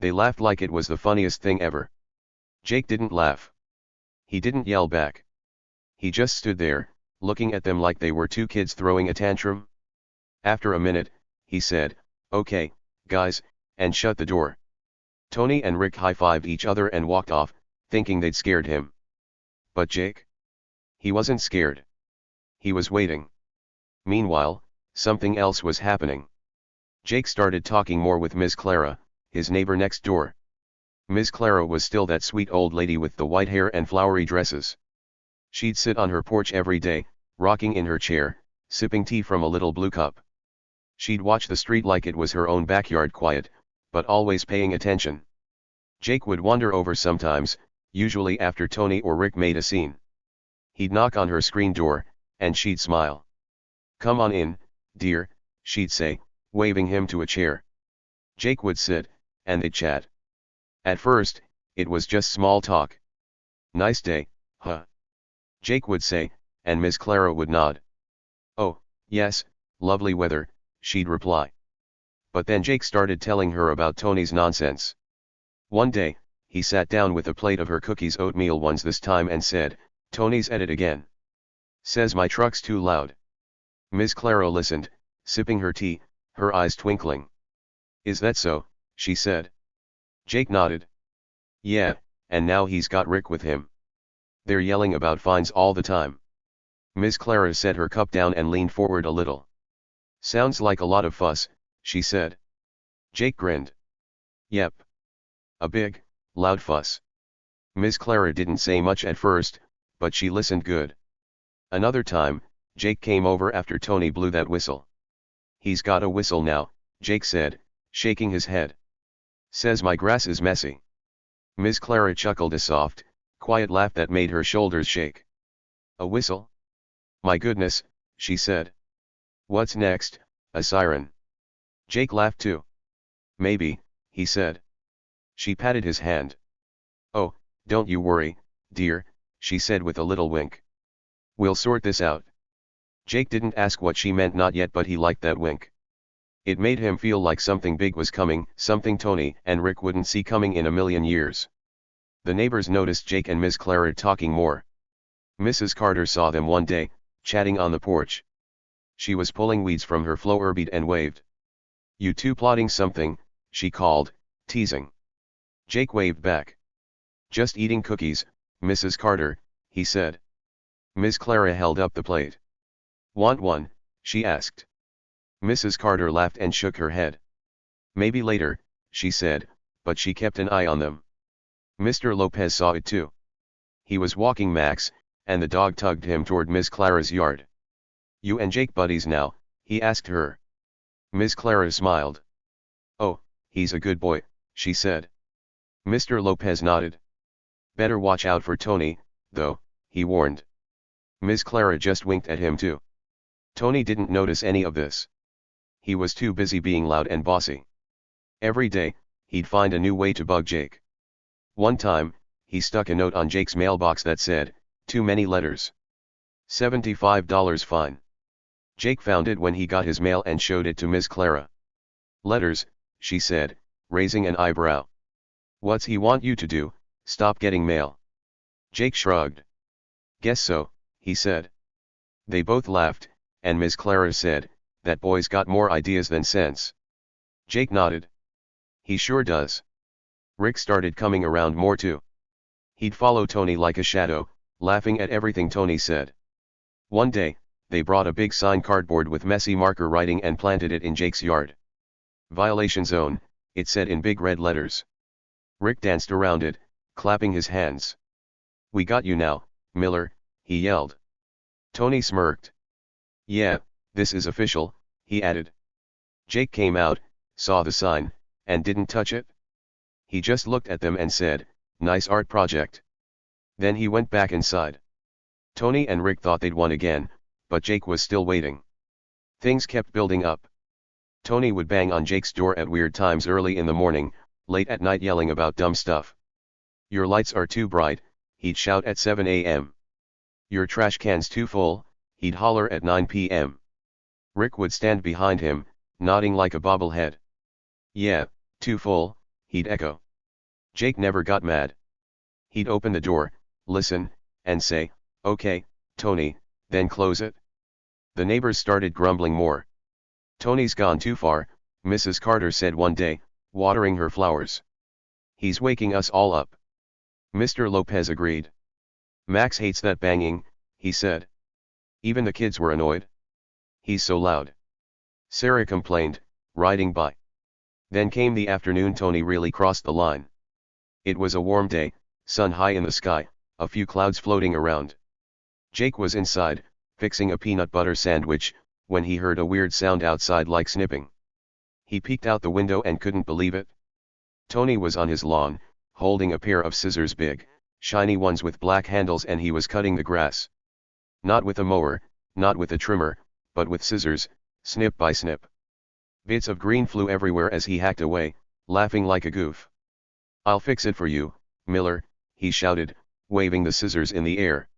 They laughed like it was the funniest thing ever. Jake didn't laugh. He didn't yell back. He just stood there, looking at them like they were two kids throwing a tantrum. After a minute, he said, "Okay, guys," and shut the door. Tony and Rick high-fived each other and walked off, thinking they'd scared him. But Jake? He wasn't scared. He was waiting. Meanwhile, something else was happening. Jake started talking more with Ms. Clara, his neighbor next door. Ms. Clara was still that sweet old lady with the white hair and flowery dresses. She'd sit on her porch every day, rocking in her chair, sipping tea from a little blue cup. She'd watch the street like it was her own backyard, quiet, but always paying attention. Jake would wander over sometimes, usually after Tony or Rick made a scene. He'd knock on her screen door, and she'd smile. "Come on in, dear," she'd say, waving him to a chair. Jake would sit, and they'd chat. At first, it was just small talk. "Nice day, huh?" Jake would say, and Miss Clara would nod. "Oh, yes, lovely weather," she'd reply. But then Jake started telling her about Tony's nonsense. One day, he sat down with a plate of her cookies, oatmeal ones this time, and said, "Tony's at it again. Says my truck's too loud." Miss Clara listened, sipping her tea, her eyes twinkling. "Is that so?" she said. Jake nodded. "Yeah, and now he's got Rick with him. They're yelling about fines all the time." Miss Clara set her cup down and leaned forward a little. "Sounds like a lot of fuss," she said. Jake grinned. "Yep. A big, loud fuss." Miss Clara didn't say much at first, but she listened good. Another time, Jake came over after Tony blew that whistle. "He's got a whistle now," Jake said, shaking his head. "Says my grass is messy." Miss Clara chuckled a soft, quiet laugh that made her shoulders shake. "A whistle? My goodness," she said. "What's next, a siren?" Jake laughed too. "Maybe," he said. She patted his hand. "Oh, don't you worry, dear," she said with a little wink. "We'll sort this out." Jake didn't ask what she meant not yet, but he liked that wink. It made him feel like something big was coming, something Tony and Rick wouldn't see coming in a million years. The neighbors noticed Jake and Miss Clara talking more. Mrs. Carter saw them one day, chatting on the porch. She was pulling weeds from her flower bed and waved. "You two plotting something?" she called, teasing. Jake waved back. "Just eating cookies, Mrs. Carter," he said. Miss Clara held up the plate. "Want one?" she asked. Mrs. Carter laughed and shook her head. "Maybe later," she said, but she kept an eye on them. Mr. Lopez saw it too. He was walking Max, and the dog tugged him toward Miss Clara's yard. "You and Jake buddies now?" he asked her. Miss Clara smiled. "Oh, he's a good boy," she said. Mr. Lopez nodded. "Better watch out for Tony, though," he warned. Miss Clara just winked at him too. Tony didn't notice any of this. He was too busy being loud and bossy. Every day, he'd find a new way to bug Jake. One time, he stuck a note on Jake's mailbox that said, "Too many letters. $75 fine." Jake found it when he got his mail and showed it to Miss Clara. "Letters," she said, raising an eyebrow. "What's he want you to do, stop getting mail?" Jake shrugged. "Guess so," he said. They both laughed, and Miss Clara said, "That boy's got more ideas than sense." Jake nodded. "He sure does." Rick started coming around more too. He'd follow Tony like a shadow, laughing at everything Tony said. One day, they brought a big sign cardboard with messy marker writing and planted it in Jake's yard. "Violation zone," it said in big red letters. Rick danced around it, clapping his hands. "We got you now, Miller," he yelled. Tony smirked. "Yeah, this is official," he added. Jake came out, saw the sign, and didn't touch it. He just looked at them and said, "Nice art project." Then he went back inside. Tony and Rick thought they'd won again, but Jake was still waiting. Things kept building up. Tony would bang on Jake's door at weird times early in the morning, late at night yelling about dumb stuff. "Your lights are too bright," he'd shout at 7 a.m. "Your trash can's too full," he'd holler at 9 p.m. Rick would stand behind him, nodding like a bobblehead. "Yeah, too full," he'd echo. Jake never got mad. He'd open the door, listen, and say, "Okay, Tony," then close it. The neighbors started grumbling more. "Tony's gone too far," Mrs. Carter said one day, watering her flowers. "He's waking us all up." Mr. Lopez agreed. "Max hates that banging," he said. Even the kids were annoyed. "He's so loud." Sarah complained, riding by. Then came the afternoon Tony really crossed the line. It was a warm day, sun high in the sky, a few clouds floating around. Jake was inside, fixing a peanut butter sandwich, when he heard a weird sound outside like snipping. He peeked out the window and couldn't believe it. Tony was on his lawn, holding a pair of scissors, big, shiny ones with black handles, and he was cutting the grass. Not with a mower, not with a trimmer, but with scissors, snip by snip. Bits of green flew everywhere as he hacked away, laughing like a goof. "I'll fix it for you, Miller," he shouted, waving the scissors in the air.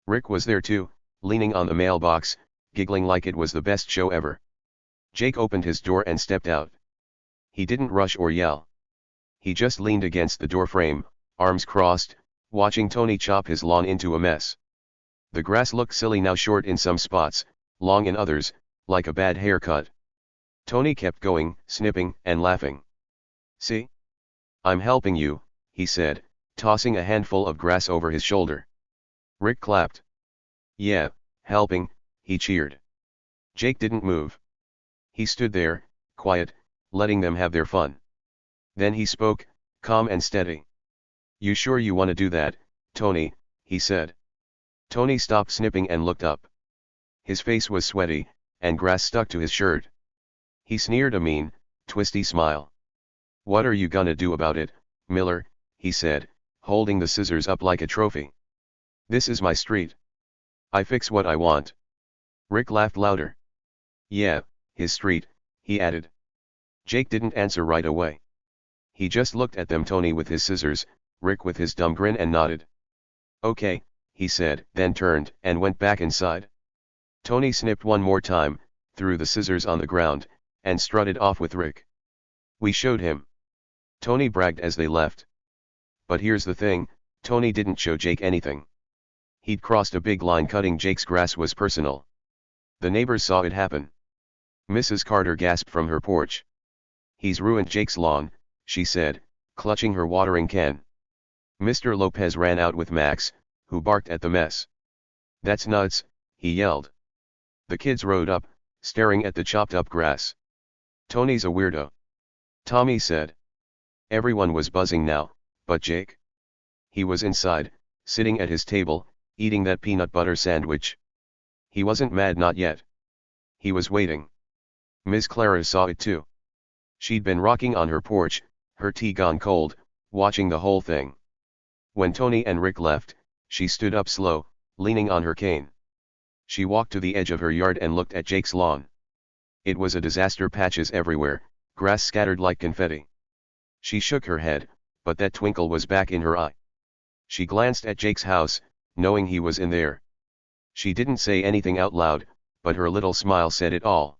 Rick was there too, leaning on the mailbox, giggling like it was the best show ever. Jake opened his door and stepped out. He didn't rush or yell. He just leaned against the doorframe, arms crossed, watching Tony chop his lawn into a mess. The grass looked silly now, short in some spots, long in others, like a bad haircut. Tony kept going, snipping and laughing. "See? I'm helping you," he said, tossing a handful of grass over his shoulder. Rick clapped. "Yeah, helping," he cheered. Jake didn't move. He stood there, quiet, letting them have their fun. Then he spoke, calm and steady. "You sure you want to do that, Tony?" he said. Tony stopped snipping and looked up. His face was sweaty, and grass stuck to his shirt. He sneered a mean, twisty smile. "What are you gonna do about it, Miller?" he said, holding the scissors up like a trophy. "This is my street. I fix what I want." Rick laughed louder. "Yeah, his street," he added. Jake didn't answer right away. He just looked at them, Tony with his scissors, Rick with his dumb grin, and nodded. "Okay," he said, then turned and went back inside. Tony snipped one more time, threw the scissors on the ground, and strutted off with Rick. "We showed him," Tony bragged as they left. But here's the thing, Tony didn't show Jake anything. He'd crossed a big line. Cutting Jake's grass was personal. The neighbors saw it happen. Mrs. Carter gasped from her porch. "He's ruined Jake's lawn," she said, clutching her watering can. Mr. Lopez ran out with Max, who barked at the mess. "That's nuts," he yelled. The kids rode up, staring at the chopped up grass. "Tony's a weirdo," Tommy said. Everyone was buzzing now, but Jake? He was inside, sitting at his table, eating that peanut butter sandwich. He wasn't mad, not yet. He was waiting. Miss Clara saw it too. She'd been rocking on her porch, her tea gone cold, watching the whole thing. When Tony and Rick left, she stood up slow, leaning on her cane. She walked to the edge of her yard and looked at Jake's lawn. It was a disaster, patches everywhere, grass scattered like confetti. She shook her head, but that twinkle was back in her eye. She glanced at Jake's house, knowing he was in there. She didn't say anything out loud, but her little smile said it all.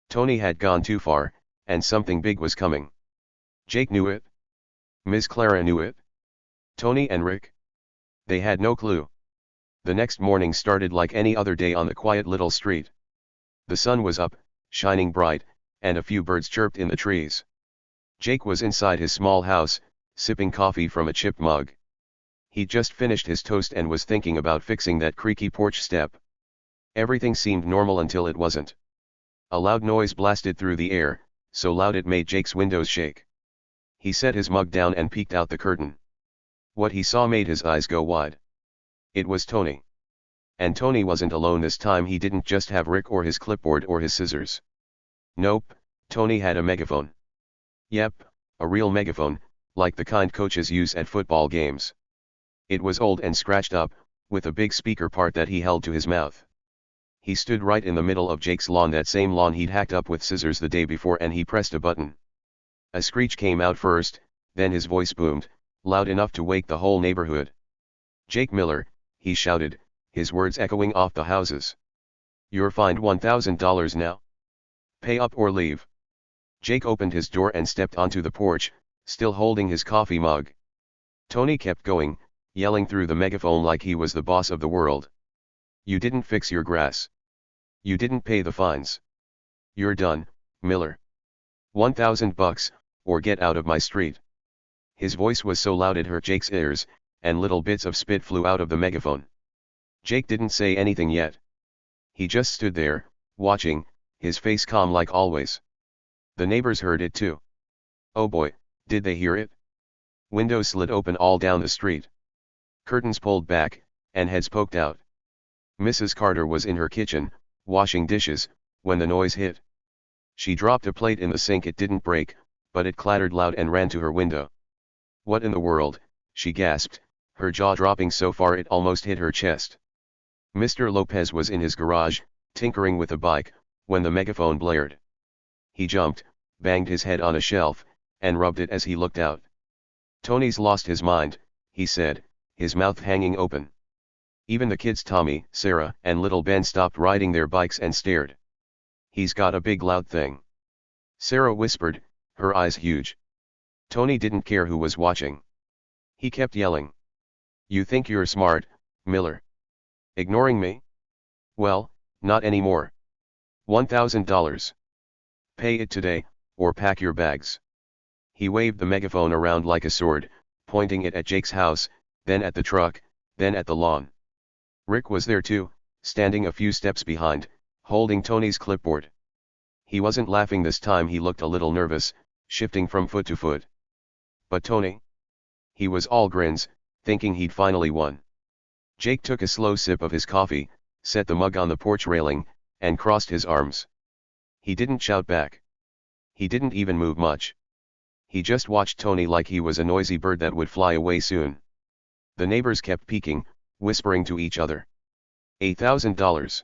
Tony had gone too far, and something big was coming. Jake knew it. Miss Clara knew it. Tony and Rick? They had no clue. The next morning started like any other day on the quiet little street. The sun was up, shining bright, and a few birds chirped in the trees. Jake was inside his small house, sipping coffee from a chipped mug. He'd just finished his toast and was thinking about fixing that creaky porch step. Everything seemed normal until it wasn't. A loud noise blasted through the air, so loud it made Jake's windows shake. He set his mug down and peeked out the curtain. What he saw made his eyes go wide. It was Tony. And Tony wasn't alone this time. He didn't just have Rick or his clipboard or his scissors. Nope, Tony had a megaphone. Yep, a real megaphone, like the kind coaches use at football games. It was old and scratched up, with a big speaker part that he held to his mouth. He stood right in the middle of Jake's lawn, that same lawn he'd hacked up with scissors the day before, and he pressed a button. A screech came out first, then his voice boomed, loud enough to wake the whole neighborhood. "Jake Miller," he shouted, his words echoing off the houses. "You're fined $1,000 now. Pay up or leave." Jake opened his door and stepped onto the porch, still holding his coffee mug. Tony kept going, yelling through the megaphone like he was the boss of the world. "You didn't fix your grass. You didn't pay the fines. You're done, Miller. $1,000, or get out of my street." His voice was so loud it hurt Jake's ears, and little bits of spit flew out of the megaphone. Jake didn't say anything yet. He just stood there, watching, his face calm like always. The neighbors heard it too. Oh boy, did they hear it? Windows slid open all down the street. Curtains pulled back, and heads poked out. Mrs. Carter was in her kitchen, washing dishes, when the noise hit. She dropped a plate in the sink. It didn't break, but it clattered loud and ran to her window. "What in the world?" she gasped, her jaw dropping so far it almost hit her chest. Mr. Lopez was in his garage, tinkering with a bike, when the megaphone blared. He jumped, banged his head on a shelf, and rubbed it as he looked out. "Tony's lost his mind," he said, his mouth hanging open. Even the kids, Tommy, Sarah, and little Ben, stopped riding their bikes and stared. "He's got a big loud thing," Sarah whispered, her eyes huge. Tony didn't care who was watching. He kept yelling. "You think you're smart, Miller? Ignoring me? Well, not anymore. $1,000. Pay it today, or pack your bags." He waved the megaphone around like a sword, pointing it at Jake's house, then at the truck, then at the lawn. Rick was there too, standing a few steps behind, holding Tony's clipboard. He wasn't laughing this time. He looked a little nervous, shifting from foot to foot. But Tony? He was all grins, thinking he'd finally won. Jake took a slow sip of his coffee, set the mug on the porch railing, and crossed his arms. He didn't shout back. He didn't even move much. He just watched Tony like he was a noisy bird that would fly away soon. The neighbors kept peeking, whispering to each other. $8,000.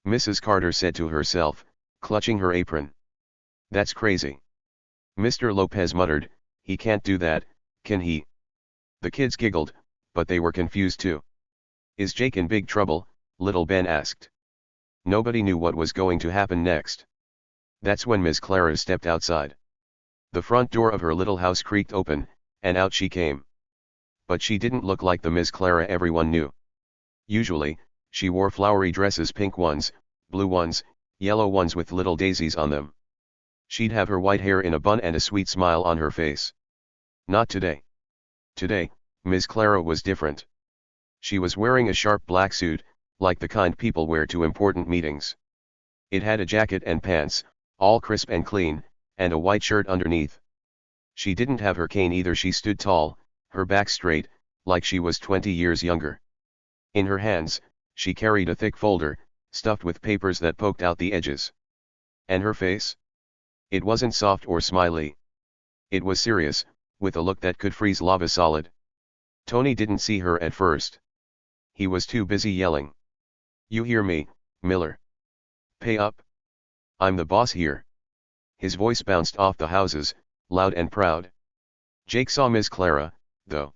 Mrs. Carter said to herself, clutching her apron. That's crazy. Mr. Lopez muttered, he can't do that, can he? The kids giggled, but they were confused too. Is Jake in big trouble? Little Ben asked. Nobody knew what was going to happen next. That's when Miss Clara stepped outside. The front door of her little house creaked open, and out she came. But she didn't look like the Miss Clara everyone knew. Usually, she wore flowery dresses, pink ones, blue ones, yellow ones with little daisies on them. She'd have her white hair in a bun and a sweet smile on her face. Not today. Today, Miss Clara was different. She was wearing a sharp black suit, like the kind people wear to important meetings. It had a jacket and pants, all crisp and clean, and a white shirt underneath. She didn't have her cane either. She stood tall, her back straight, like she was 20 years younger. In her hands, she carried a thick folder, stuffed with papers that poked out the edges. And her face? It wasn't soft or smiley. It was serious, with a look that could freeze lava solid. Tony didn't see her at first. He was too busy yelling. You hear me, Miller? Pay up. I'm the boss here. His voice bounced off the houses, loud and proud. Jake saw Miss Clara, though.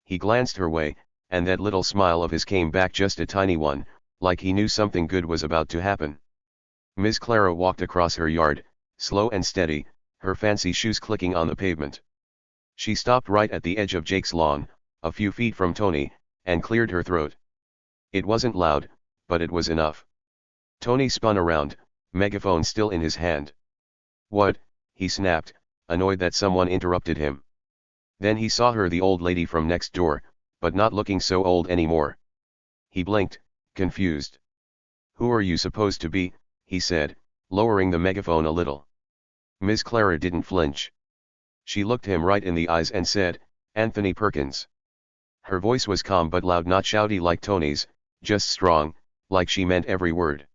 He glanced her way, and that little smile of his came back, just a tiny one, like he knew something good was about to happen. Miss Clara walked across her yard, slow and steady, her fancy shoes clicking on the pavement. She stopped right at the edge of Jake's lawn, a few feet from Tony, and cleared her throat. It wasn't loud, but it was enough. Tony spun around, megaphone still in his hand. What? He snapped, annoyed that someone interrupted him. Then he saw her, the old lady from next door, but not looking so old anymore. He blinked, confused. Who are you supposed to be? He said, lowering the megaphone a little. Miss Clara didn't flinch. She looked him right in the eyes and said, Anthony Perkins. Her voice was calm but loud, not shouty like Tony's, just strong, like she meant every word.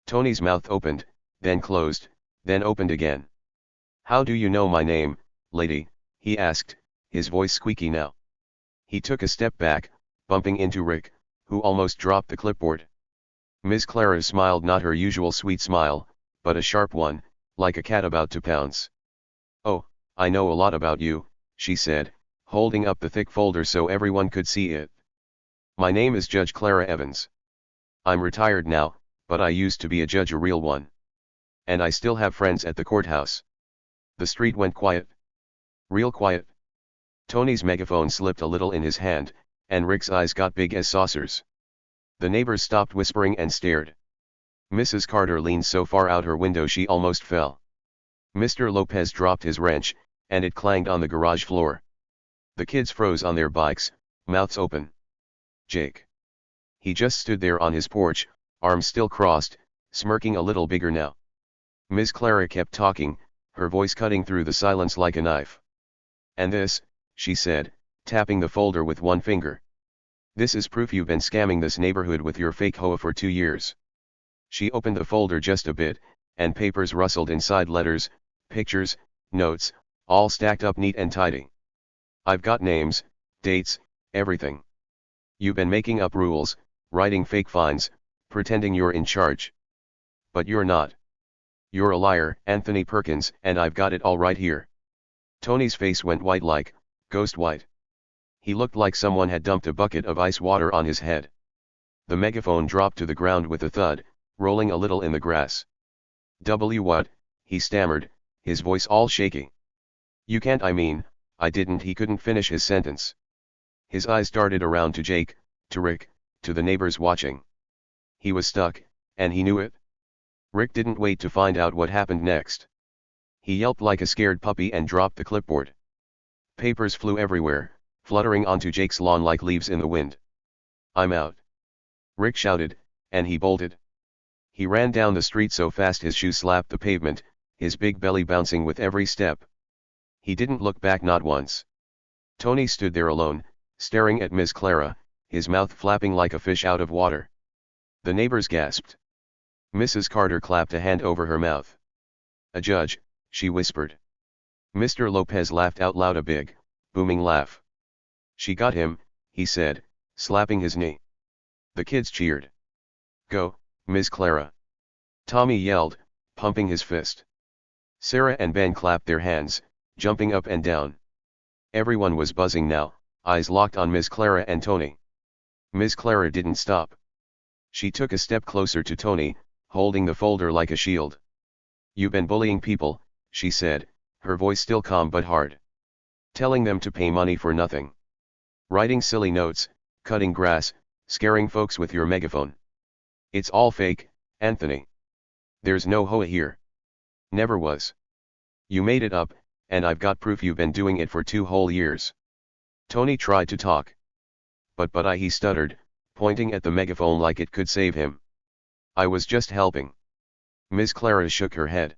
Tony's mouth opened, then closed, then opened again. How do you know my name, lady? He asked, his voice squeaky now. He took a step back, bumping into Rick, who almost dropped the clipboard. Miss Clara smiled, not her usual sweet smile, but a sharp one, like a cat about to pounce. Oh, I know a lot about you, she said, holding up the thick folder so everyone could see it. My name is Judge Clara Evans. I'm retired now, but I used to be a judge, a real one. And I still have friends at the courthouse. The street went quiet. Real quiet. Tony's megaphone slipped a little in his hand, and Rick's eyes got big as saucers. The neighbors stopped whispering and stared. Mrs. Carter leaned so far out her window she almost fell. Mr. Lopez dropped his wrench, and it clanged on the garage floor. The kids froze on their bikes, mouths open. Jake. He just stood there on his porch, arms still crossed, smirking a little bigger now. Miss Clara kept talking, her voice cutting through the silence like a knife. And this, she said, tapping the folder with one finger. This is proof you've been scamming this neighborhood with your fake HOA for 2 years. She opened the folder just a bit, and papers rustled inside, letters, pictures, notes, all stacked up neat and tidy. I've got names, dates, everything. You've been making up rules, writing fake fines, pretending you're in charge. But you're not. You're a liar, Anthony Perkins, and I've got it all right here. Tony's face went white, like ghost white. He looked like someone had dumped a bucket of ice water on his head. The megaphone dropped to the ground with a thud, rolling a little in the grass. What? He stammered, his voice all shaky. You can't, I mean, I didn't. He couldn't finish his sentence. His eyes darted around to Jake, to Rick, to the neighbors watching. He was stuck, and he knew it. Rick didn't wait to find out what happened next. He yelped like a scared puppy and dropped the clipboard. Papers flew everywhere, fluttering onto Jake's lawn like leaves in the wind. I'm out. Rick shouted, and he bolted. He ran down the street so fast his shoes slapped the pavement, his big belly bouncing with every step. He didn't look back, not once. Tony stood there alone, staring at Miss Clara, his mouth flapping like a fish out of water. The neighbors gasped. Mrs. Carter clapped a hand over her mouth. A judge, she whispered. Mr. Lopez laughed out loud, a big, booming laugh. She got him, he said, slapping his knee. The kids cheered. Go, Miss Clara. Tommy yelled, pumping his fist. Sarah and Ben clapped their hands, jumping up and down. Everyone was buzzing now, eyes locked on Miss Clara and Tony. Miss Clara didn't stop. She took a step closer to Tony, holding the folder like a shield. You've been bullying people, she said, her voice still calm but hard. Telling them to pay money for nothing. Writing silly notes, cutting grass, scaring folks with your megaphone. It's all fake, Anthony. There's no HOA here. Never was. You made it up, and I've got proof. You've been doing it for 2 whole years. Tony tried to talk. But he stuttered, pointing at the megaphone like it could save him. I was just helping. Miss Clara shook her head.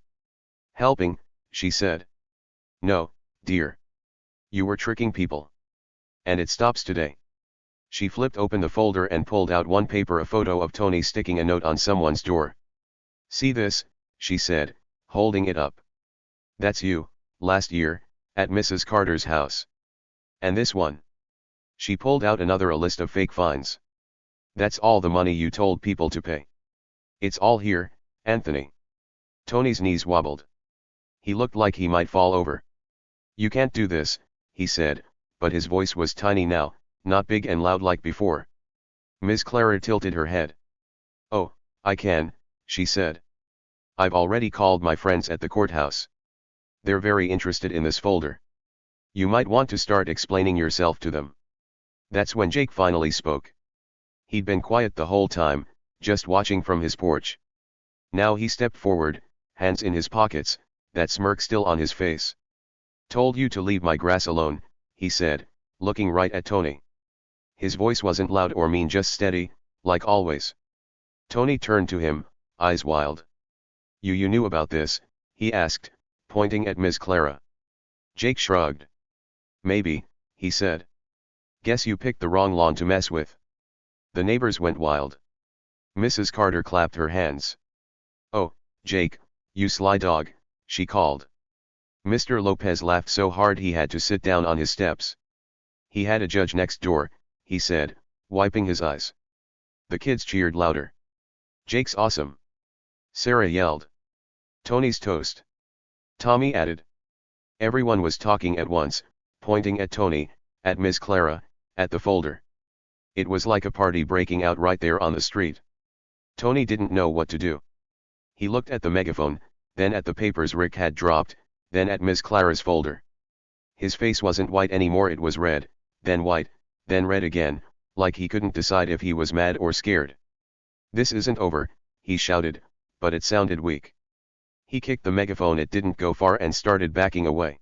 Helping, she said. No, dear. You were tricking people. And it stops today. She flipped open the folder and pulled out one paper, a photo of Tony sticking a note on someone's door. See this, she said, holding it up. That's you, last year, at Mrs. Carter's house. And this one. She pulled out another, a list of fake fines. That's all the money you told people to pay. It's all here, Anthony. Tony's knees wobbled. He looked like he might fall over. You can't do this, he said, but his voice was tiny now, not big and loud like before. Miss Clara tilted her head. Oh, I can, she said. I've already called my friends at the courthouse. They're very interested in this folder. You might want to start explaining yourself to them. That's when Jake finally spoke. He'd been quiet the whole time, just watching from his porch. Now he stepped forward, hands in his pockets, that smirk still on his face. Told you to leave my grass alone, he said, looking right at Tony. His voice wasn't loud or mean, just steady, like always. Tony turned to him, eyes wild. You knew about this, he asked, pointing at Miss Clara. Jake shrugged. Maybe, he said. Guess you picked the wrong lawn to mess with. The neighbors went wild. Mrs. Carter clapped her hands. Oh, Jake, you sly dog, she called. Mr. Lopez laughed so hard he had to sit down on his steps. He had a judge next door, he said, wiping his eyes. The kids cheered louder. Jake's awesome. Sarah yelled. Tony's toast. Tommy added. Everyone was talking at once, pointing at Tony, at Miss Clara, at the folder. It was like a party breaking out right there on the street. Tony didn't know what to do. He looked at the megaphone, then at the papers Rick had dropped, then at Miss Clara's folder. His face wasn't white anymore, it was red, then white, then red again, like he couldn't decide if he was mad or scared. This isn't over, he shouted, but it sounded weak. He kicked the megaphone, it didn't go far, and started backing away.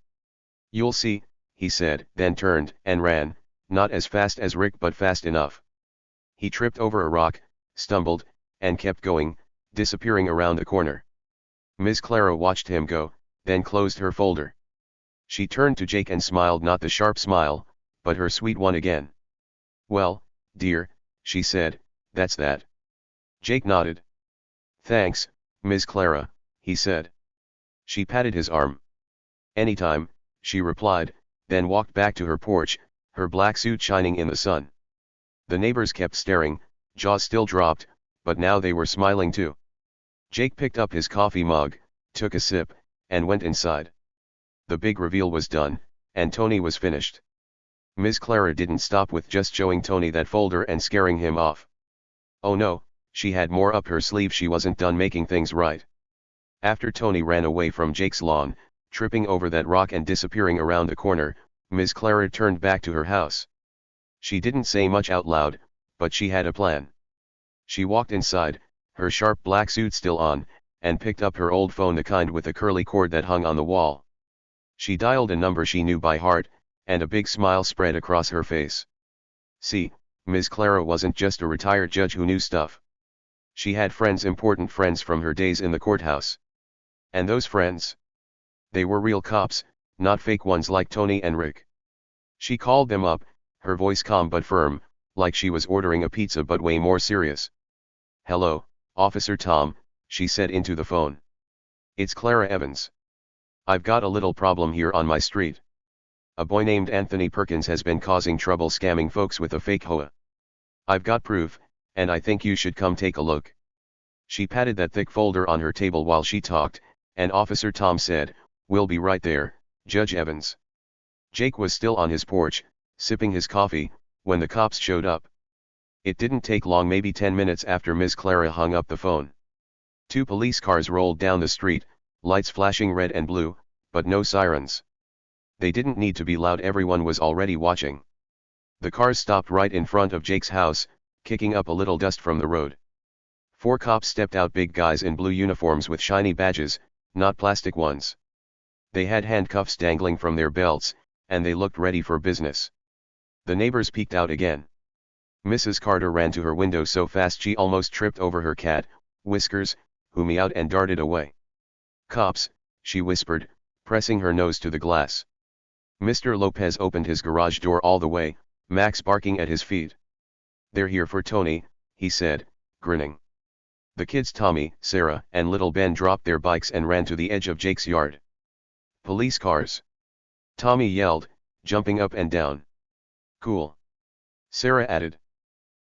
You'll see, he said, then turned and ran, not as fast as Rick but fast enough. He tripped over a rock, stumbled, and kept going, disappearing around the corner. Miss Clara watched him go, then closed her folder. She turned to Jake and smiled, not the sharp smile, but her sweet one again. Well, dear, she said, that's that. Jake nodded. Thanks, Miss Clara, he said. She patted his arm. Anytime, she replied, then walked back to her porch, her black suit shining in the sun. The neighbors kept staring, jaws still dropped, but now they were smiling too. Jake picked up his coffee mug, took a sip, and went inside. The big reveal was done, and Tony was finished. Miss Clara didn't stop with just showing Tony that folder and scaring him off. Oh no, she had more up her sleeve. She wasn't done making things right. After Tony ran away from Jake's lawn, Tripping over that rock and disappearing around the corner, Ms. Clara turned back to her house. She didn't say much out loud, but she had a plan. She walked inside, her sharp black suit still on, and picked up her old phone, the kind with a curly cord that hung on the wall. She dialed a number she knew by heart, and a big smile spread across her face. See, Ms. Clara wasn't just a retired judge who knew stuff. She had friends, important friends from her days in the courthouse. And those friends? They were real cops, not fake ones like Tony and Rick. She called them up, her voice calm but firm, like she was ordering a pizza but way more serious. "Hello, Officer Tom," she said into the phone. "It's Clara Evans. I've got a little problem here on my street. A boy named Anthony Perkins has been causing trouble scamming folks with a fake HOA. I've got proof, and I think you should come take a look." She patted that thick folder on her table while she talked, and Officer Tom said, "We'll be right there, Judge Evans." Jake was still on his porch, sipping his coffee, when the cops showed up. It didn't take long, maybe 10 minutes after Ms. Clara hung up the phone. 2 police cars rolled down the street, lights flashing red and blue, but no sirens. They didn't need to be loud, everyone was already watching. The cars stopped right in front of Jake's house, kicking up a little dust from the road. 4 cops stepped out, big guys in blue uniforms with shiny badges, not plastic ones. They had handcuffs dangling from their belts, and they looked ready for business. The neighbors peeked out again. Mrs. Carter ran to her window so fast she almost tripped over her cat, Whiskers, who meowed and darted away. "Cops," she whispered, pressing her nose to the glass. Mr. Lopez opened his garage door all the way, Max barking at his feet. "They're here for Tony," he said, grinning. The kids Tommy, Sarah, and little Ben dropped their bikes and ran to the edge of Jake's yard. "Police cars!" Tommy yelled, jumping up and down. "Cool," Sarah added.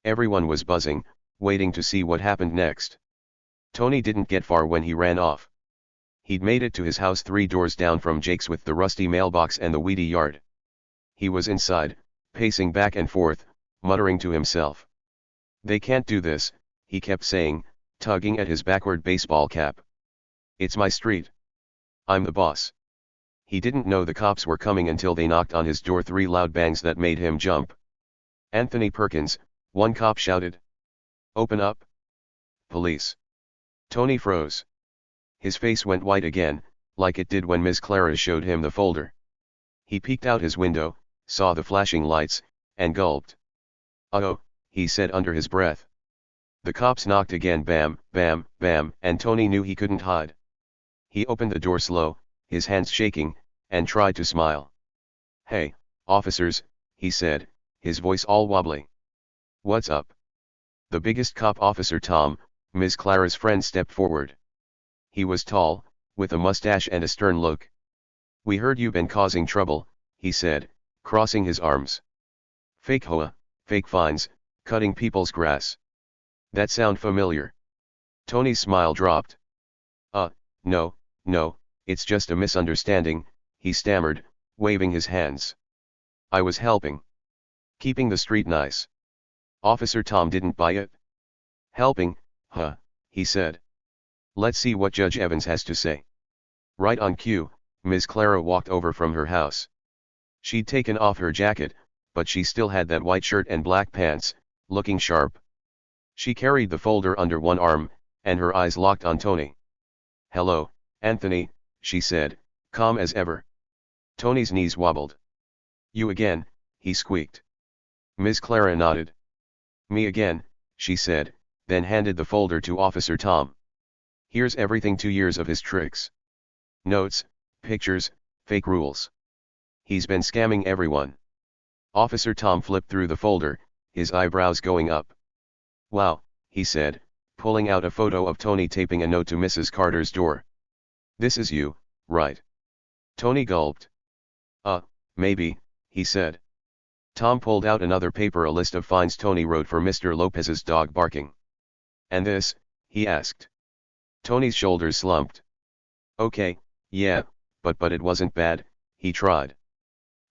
Everyone was buzzing, waiting to see what happened next. Tony didn't get far when he ran off. He'd made it to his house 3 doors down from Jake's with the rusty mailbox and the weedy yard. He was inside, pacing back and forth, muttering to himself. "They can't do this," he kept saying, tugging at his backward baseball cap. "It's my street. I'm the boss." He didn't know the cops were coming until they knocked on his door, 3 loud bangs that made him jump. "Anthony Perkins," one cop shouted. "Open up." "Police." Tony froze. His face went white again, like it did when Ms. Clara showed him the folder. He peeked out his window, saw the flashing lights, and gulped. "Uh-oh," he said under his breath. The cops knocked again, bam, bam, bam, and Tony knew he couldn't hide. He opened the door slow, his hands shaking, and tried to smile. "Hey, officers," he said, his voice all wobbly. "What's up?" The biggest cop, Officer Tom, Ms. Clara's friend, stepped forward. He was tall, with a mustache and a stern look. "We heard you've been causing trouble," he said, crossing his arms. "Fake HOA, fake fines, cutting people's grass. That sound familiar?" Tony's smile dropped. No, it's just a misunderstanding," he stammered, waving his hands. "I was helping. Keeping the street nice." Officer Tom didn't buy it. "Helping, huh," he said. "Let's see what Judge Evans has to say." Right on cue, Ms. Clara walked over from her house. She'd taken off her jacket, but she still had that white shirt and black pants, looking sharp. She carried the folder under one arm, and her eyes locked on Tony. "Hello, Anthony," she said, calm as ever. Tony's knees wobbled. "You again," he squeaked. Ms. Clara nodded. "Me again," she said, then handed the folder to Officer Tom. "Here's everything, 2 years of his tricks. Notes, pictures, fake rules. He's been scamming everyone." Officer Tom flipped through the folder, his eyebrows going up. "Wow," he said, pulling out a photo of Tony taping a note to Mrs. Carter's door. "This is you, right?" Tony gulped. Maybe," he said. Tom pulled out another paper, a list of fines Tony wrote for Mr. Lopez's dog barking. "And this?" he asked. Tony's shoulders slumped. "Okay, yeah, but it wasn't bad," he tried.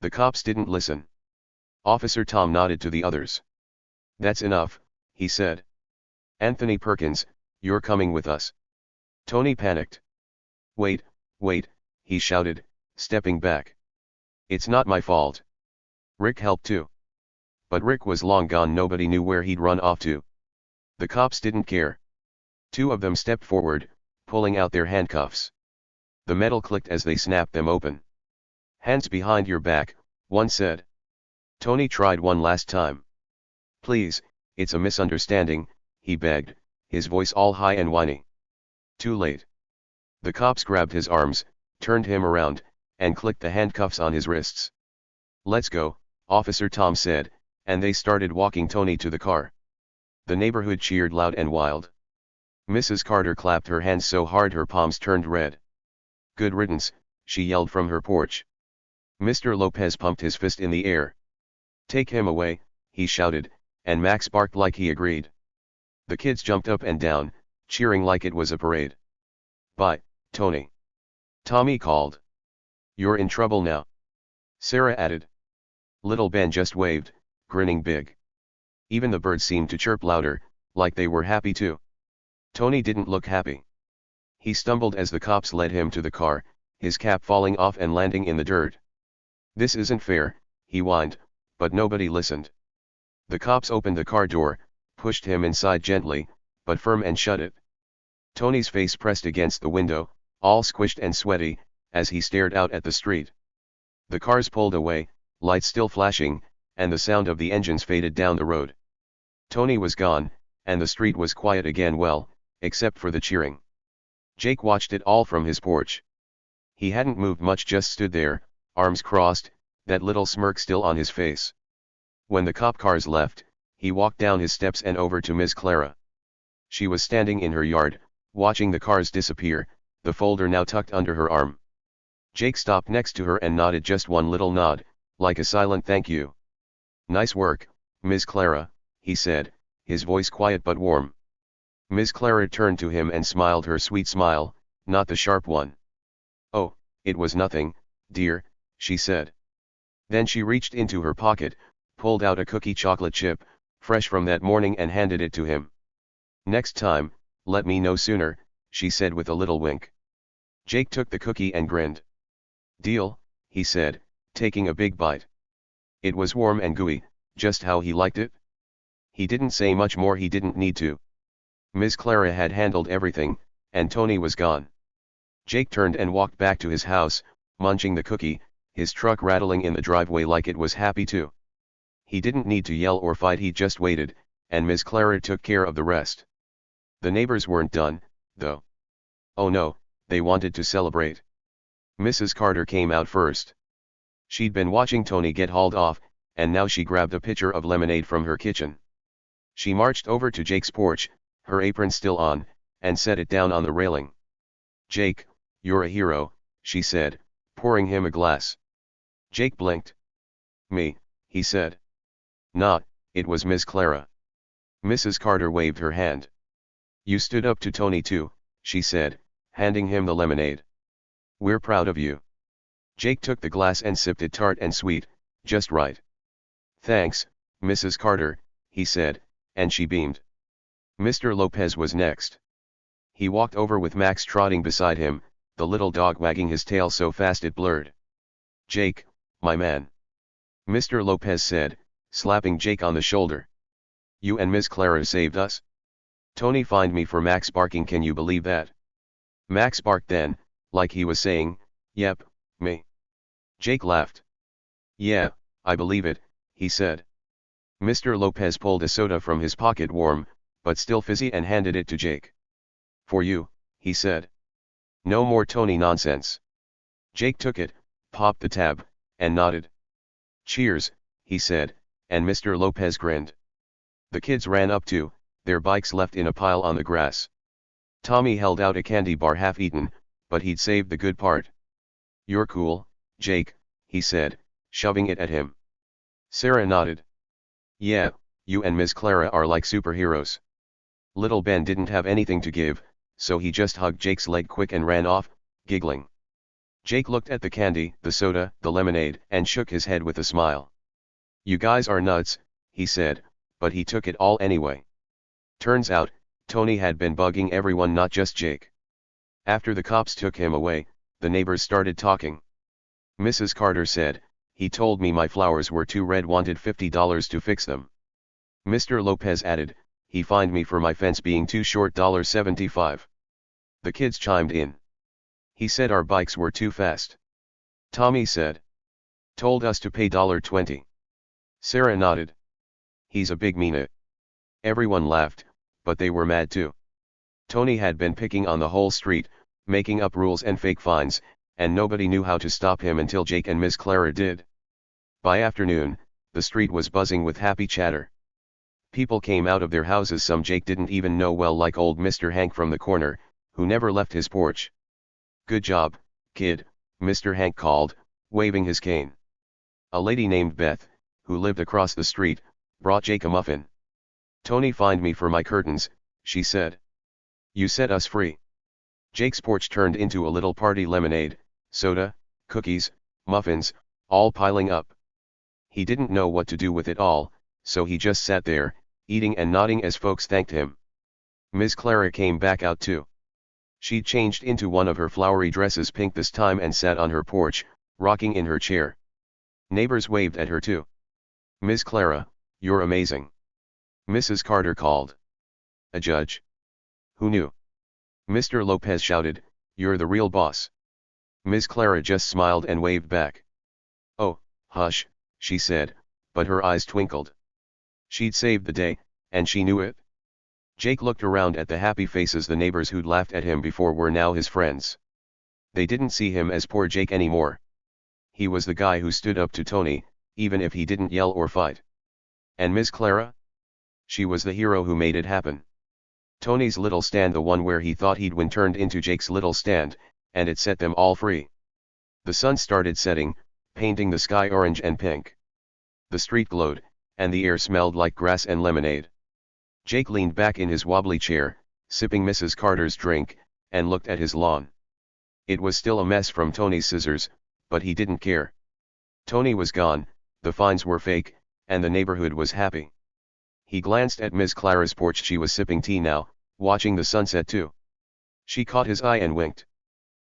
The cops didn't listen. Officer Tom nodded to the others. "That's enough," he said. "Anthony Perkins, you're coming with us." Tony panicked. Wait, he shouted, stepping back. It's not my fault. Rick helped too. But Rick was long gone, nobody knew where he'd run off to. The cops didn't care. Two of them stepped forward, pulling out their handcuffs. The metal clicked as they snapped them open. Hands behind your back, one said. Tony tried one last time. Please, it's a misunderstanding, he begged, his voice all high and whiny. Too late. The cops grabbed his arms, turned him around, and clicked the handcuffs on his wrists. Let's go, Officer Tom said, and they started walking Tony to the car. The neighborhood cheered loud and wild. Mrs. Carter clapped her hands so hard her palms turned red. Good riddance, she yelled from her porch. Mr. Lopez pumped his fist in the air. Take him away, he shouted, and Max barked like he agreed. The kids jumped up and down, cheering like it was a parade. Bye, Tony. Tommy called. You're in trouble now. Sarah added. Little Ben just waved, grinning big. Even the birds seemed to chirp louder, like they were happy too. Tony didn't look happy. He stumbled as the cops led him to the car, his cap falling off and landing in the dirt. This isn't fair, he whined, but nobody listened. The cops opened the car door, pushed him inside gently, but firm, and shut it. Tony's face pressed against the window, all squished and sweaty, as he stared out at the street. The cars pulled away, lights still flashing, and the sound of the engines faded down the road. Tony was gone, and the street was quiet again, well, except for the cheering. Jake watched it all from his porch. He hadn't moved much, just stood there, arms crossed, that little smirk still on his face. When the cop cars left, he walked down his steps and over to Miss Clara. She was standing in her yard, watching the cars disappear, the folder now tucked under her arm. Jake stopped next to her and nodded, just one little nod, like a silent thank you. Nice work, Miss Clara, he said, his voice quiet but warm. Miss Clara turned to him and smiled her sweet smile, not the sharp one. Oh, it was nothing, dear, she said. Then she reached into her pocket, pulled out a cookie chocolate chip, fresh from that morning, and handed it to him. Next time, let me know sooner, she said with a little wink. Jake took the cookie and grinned. Deal, he said, taking a big bite. It was warm and gooey, just how he liked it. He didn't say much more, he didn't need to. Miss Clara had handled everything, and Tony was gone. Jake turned and walked back to his house, munching the cookie, his truck rattling in the driveway like it was happy too. He didn't need to yell or fight, he just waited, and Miss Clara took care of the rest. The neighbors weren't done, though. Oh no, they wanted to celebrate. Mrs. Carter came out first. She'd been watching Tony get hauled off, and now she grabbed a pitcher of lemonade from her kitchen. She marched over to Jake's porch, her apron still on, and set it down on the railing. Jake, you're a hero, she said, pouring him a glass. Jake blinked. Me, he said. Nah, it was Miss Clara. Mrs. Carter waved her hand. You stood up to Tony too, she said, handing him the lemonade. We're proud of you. Jake took the glass and sipped it, tart and sweet, just right. Thanks, Mrs. Carter, he said, and she beamed. Mr. Lopez was next. He walked over with Max trotting beside him, the little dog wagging his tail so fast it blurred. Jake, my man. Mr. Lopez said, slapping Jake on the shoulder. You and Miss Clara saved us. Tony fined me for Max barking, can you believe that? Max barked then, like he was saying, yep, me. Jake laughed. Yeah, I believe it, he said. Mr. Lopez pulled a soda from his pocket, warm, but still fizzy, and handed it to Jake. For you, he said. No more Tony nonsense. Jake took it, popped the tab, and nodded. Cheers, he said, and Mr. Lopez grinned. The kids ran up too, their bikes left in a pile on the grass. Tommy held out a candy bar half eaten, but he'd saved the good part. You're cool, Jake, he said, shoving it at him. Sarah nodded. Yeah, you and Miss Clara are like superheroes. Little Ben didn't have anything to give, so he just hugged Jake's leg quick and ran off, giggling. Jake looked at the candy, the soda, the lemonade, and shook his head with a smile. You guys are nuts, he said, but he took it all anyway. Turns out, Tony had been bugging everyone, not just Jake. After the cops took him away, the neighbors started talking. Mrs. Carter said, "He told me my flowers were too red, wanted $50 to fix them." Mr. Lopez added, "He fined me for my fence being too short, $75. The kids chimed in. "He said our bikes were too fast." Tommy said, "Told us to pay $20. Sarah nodded. "He's a big meanie." Everyone laughed, but they were mad too. Tony had been picking on the whole street, making up rules and fake fines, and nobody knew how to stop him until Jake and Miss Clara did. By afternoon, the street was buzzing with happy chatter. People came out of their houses, some Jake didn't even know well, like old Mr. Hank from the corner, who never left his porch. "Good job, kid," Mr. Hank called, waving his cane. A lady named Beth, who lived across the street, brought Jake a muffin. "Tony fined me for my curtains," she said. "You set us free." Jake's porch turned into a little party, lemonade, soda, cookies, muffins, all piling up. He didn't know what to do with it all, so he just sat there, eating and nodding as folks thanked him. Miss Clara came back out too. She'd changed into one of her flowery dresses, pink this time, and sat on her porch, rocking in her chair. Neighbors waved at her too. "Miss Clara, you're amazing," Mrs. Carter called. "A judge? Who knew?" Mr. Lopez shouted, "You're the real boss." Miss Clara just smiled and waved back. "Oh, hush," she said, but her eyes twinkled. She'd saved the day, and she knew it. Jake looked around at the happy faces. The neighbors who'd laughed at him before were now his friends. They didn't see him as poor Jake anymore. He was the guy who stood up to Tony, even if he didn't yell or fight. And Miss Clara? She was the hero who made it happen. Tony's little stand, the one where he thought he'd win, turned into Jake's little stand, and it set them all free. The sun started setting, painting the sky orange and pink. The street glowed, and the air smelled like grass and lemonade. Jake leaned back in his wobbly chair, sipping Mrs. Carter's drink, and looked at his lawn. It was still a mess from Tony's scissors, but he didn't care. Tony was gone, the fines were fake, and the neighborhood was happy. He glanced at Miss Clara's porch. She was sipping tea now, watching the sunset too. She caught his eye and winked.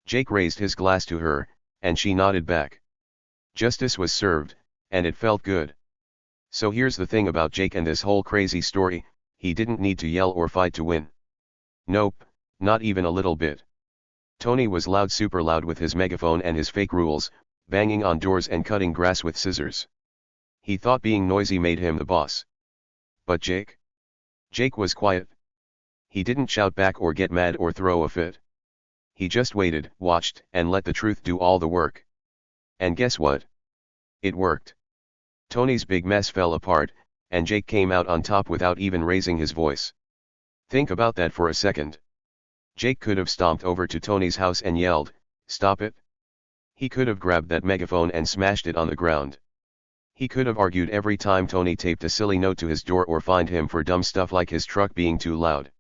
Jake raised his glass to her, and she nodded back. Justice was served, and it felt good. So here's the thing about Jake and this whole crazy story: he didn't need to yell or fight to win. Nope, not even a little bit. Tony was loud, super loud, with his megaphone and his fake rules, banging on doors and cutting grass with scissors. He thought being noisy made him the boss. But Jake? Jake was quiet. He didn't shout back or get mad or throw a fit. He just waited, watched, and let the truth do all the work. And guess what? It worked. Tony's big mess fell apart, and Jake came out on top without even raising his voice. Think about that for a second. Jake could have stomped over to Tony's house and yelled, "Stop it!" He could have grabbed that megaphone and smashed it on the ground. He could have argued every time Tony taped a silly note to his door or fined him for dumb stuff like his truck being too loud.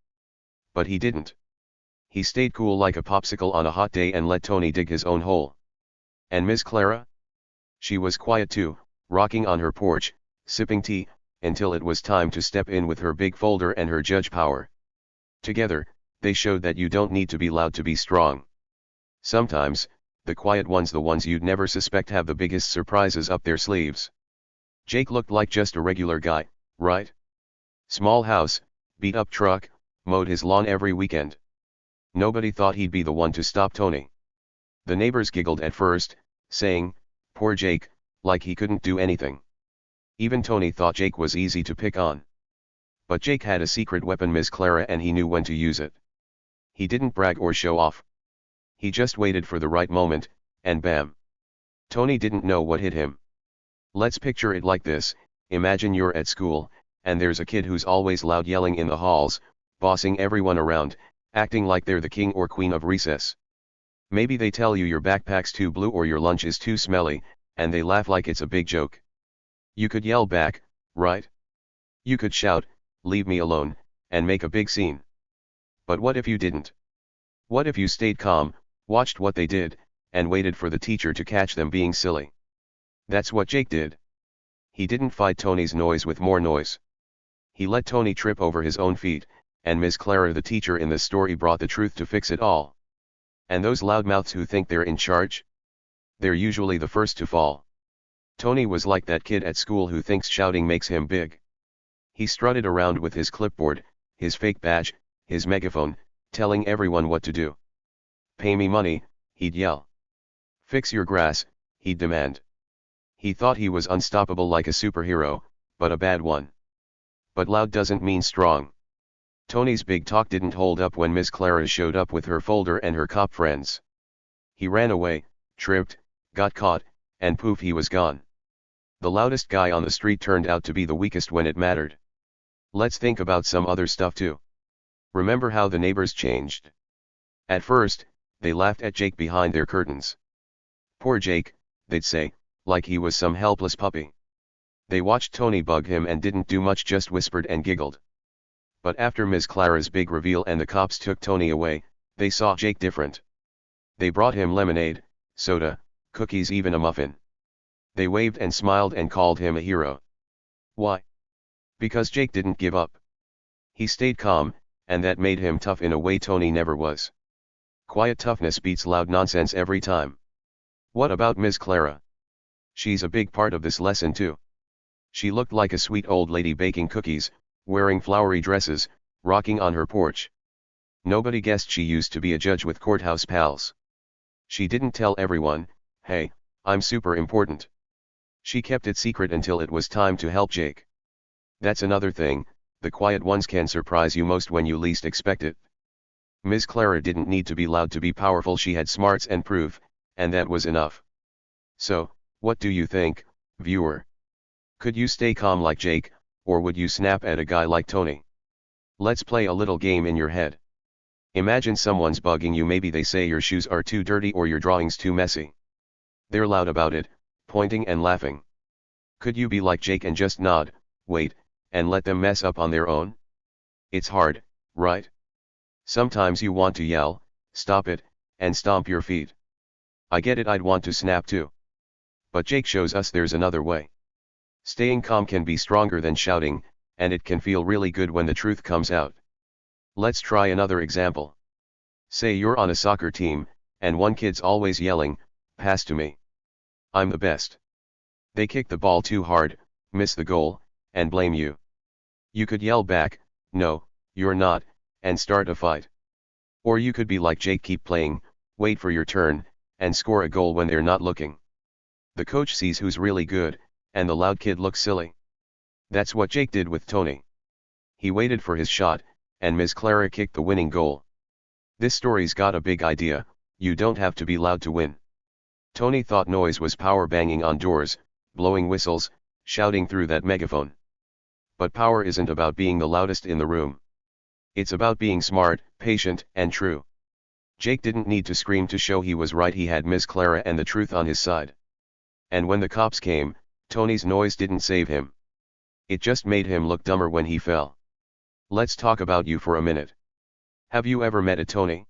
But he didn't. He stayed cool like a popsicle on a hot day and let Tony dig his own hole. And Miss Clara? She was quiet too, rocking on her porch, sipping tea, until it was time to step in with her big folder and her judge power. Together, they showed that you don't need to be loud to be strong. Sometimes, the quiet ones, the ones you'd never suspect, have the biggest surprises up their sleeves. Jake looked like just a regular guy, right? Small house, beat-up truck, mowed his lawn every weekend. Nobody thought he'd be the one to stop Tony. The neighbors giggled at first, saying, "Poor Jake," like he couldn't do anything. Even Tony thought Jake was easy to pick on. But Jake had a secret weapon, Miss Clara, and he knew when to use it. He didn't brag or show off. He just waited for the right moment, and bam! Tony didn't know what hit him. Let's picture it like this: imagine you're at school, and there's a kid who's always loud, yelling in the halls, bossing everyone around, acting like they're the king or queen of recess. Maybe they tell you your backpack's too blue or your lunch is too smelly, and they laugh like it's a big joke. You could yell back, right? You could shout, "Leave me alone," and make a big scene. But what if you didn't? What if you stayed calm, watched what they did, and waited for the teacher to catch them being silly? That's what Jake did. He didn't fight Tony's noise with more noise. He let Tony trip over his own feet, and Miss Clara, the teacher in the story, brought the truth to fix it all. And those loudmouths who think they're in charge? They're usually the first to fall. Tony was like that kid at school who thinks shouting makes him big. He strutted around with his clipboard, his fake badge, his megaphone, telling everyone what to do. "Pay me money," he'd yell. "Fix your grass," he'd demand. He thought he was unstoppable like a superhero, but a bad one. But loud doesn't mean strong. Tony's big talk didn't hold up when Miss Clara showed up with her folder and her cop friends. He ran away, tripped, got caught, and poof, he was gone. The loudest guy on the street turned out to be the weakest when it mattered. Let's think about some other stuff too. Remember how the neighbors changed? At first, they laughed at Jake behind their curtains. "Poor Jake," they'd say, like he was some helpless puppy. They watched Tony bug him and didn't do much, just whispered and giggled. But after Miss Clara's big reveal and the cops took Tony away, they saw Jake different. They brought him lemonade, soda, cookies, even a muffin. They waved and smiled and called him a hero. Why? Because Jake didn't give up. He stayed calm, and that made him tough in a way Tony never was. Quiet toughness beats loud nonsense every time. What about Miss Clara? She's a big part of this lesson too. She looked like a sweet old lady baking cookies, wearing flowery dresses, rocking on her porch. Nobody guessed she used to be a judge with courthouse pals. She didn't tell everyone, "Hey, I'm super important." She kept it secret until it was time to help Jake. That's another thing, the quiet ones can surprise you most when you least expect it. Miss Clara didn't need to be loud to be powerful. She had smarts and proof, and that was enough. So, what do you think, viewer? Could you stay calm like Jake, or would you snap at a guy like Tony? Let's play a little game in your head. Imagine someone's bugging you. Maybe they say your shoes are too dirty or your drawing's too messy. They're loud about it, pointing and laughing. Could you be like Jake and just nod, wait, and let them mess up on their own? It's hard, right? Sometimes you want to yell, "Stop it," and stomp your feet. I get it, I'd want to snap too. But Jake shows us there's another way. Staying calm can be stronger than shouting, and it can feel really good when the truth comes out. Let's try another example. Say you're on a soccer team, and one kid's always yelling, "Pass to me. I'm the best." They kick the ball too hard, miss the goal, and blame you. You could yell back, "No, you're not," and start a fight. Or you could be like Jake, keep playing, wait for your turn, and score a goal when they're not looking. The coach sees who's really good, and the loud kid looks silly. That's what Jake did with Tony. He waited for his shot, and Miss Clara kicked the winning goal. This story's got a big idea: you don't have to be loud to win. Tony thought noise was power, banging on doors, blowing whistles, shouting through that megaphone. But power isn't about being the loudest in the room. It's about being smart, patient, and true. Jake didn't need to scream to show he was right. He had Miss Clara and the truth on his side. And when the cops came, Tony's noise didn't save him. It just made him look dumber when he fell. Let's talk about you for a minute. Have you ever met a Tony?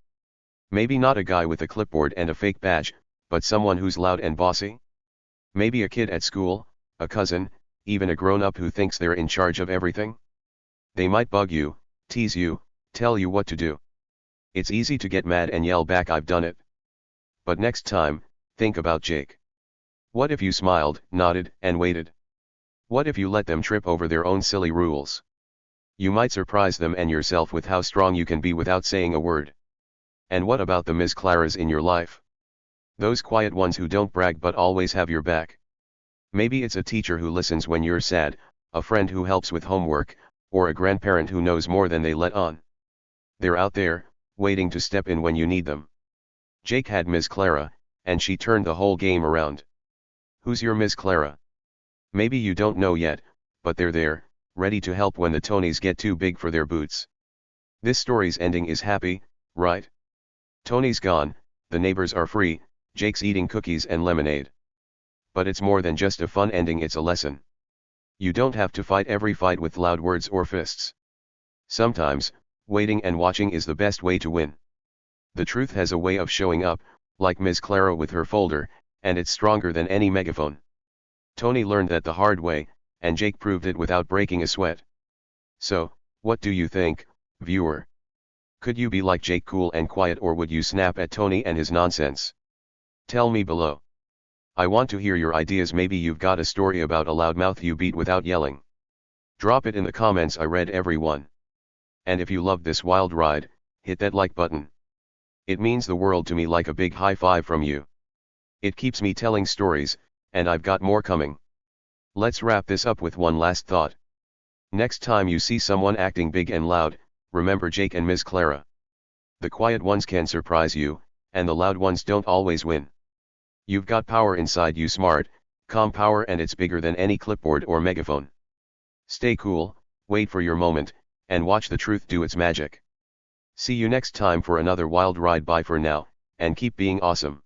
Maybe not a guy with a clipboard and a fake badge, but someone who's loud and bossy? Maybe a kid at school, a cousin, even a grown-up who thinks they're in charge of everything? They might bug you, tease you, tell you what to do. It's easy to get mad and yell back. I've done it. But next time, think about Jake. What if you smiled, nodded, and waited? What if you let them trip over their own silly rules? You might surprise them and yourself with how strong you can be without saying a word. And what about the Miss Claras in your life? Those quiet ones who don't brag but always have your back. Maybe it's a teacher who listens when you're sad, a friend who helps with homework, or a grandparent who knows more than they let on. They're out there, waiting to step in when you need them. Jake had Miss Clara, and she turned the whole game around. Who's your Miss Clara? Maybe you don't know yet, but they're there, ready to help when the Tonys get too big for their boots. This story's ending is happy, right? Tony's gone, the neighbors are free, Jake's eating cookies and lemonade. But it's more than just a fun ending, it's a lesson. You don't have to fight every fight with loud words or fists. Sometimes, waiting and watching is the best way to win. The truth has a way of showing up, like Miss Clara with her folder, and it's stronger than any megaphone. Tony learned that the hard way, and Jake proved it without breaking a sweat. So, what do you think, viewer? Could you be like Jake, cool and quiet, or would you snap at Tony and his nonsense? Tell me below. I want to hear your ideas. Maybe you've got a story about a loudmouth you beat without yelling. Drop it in the comments. I read every one. And if you loved this wild ride, hit that like button. It means the world to me, like a big high five from you. It keeps me telling stories, and I've got more coming. Let's wrap this up with one last thought. Next time you see someone acting big and loud, remember Jake and Miss Clara. The quiet ones can surprise you, and the loud ones don't always win. You've got power inside you, smart, calm power, and it's bigger than any clipboard or megaphone. Stay cool, wait for your moment, and watch the truth do its magic. See you next time for another wild ride. Bye for now, and keep being awesome.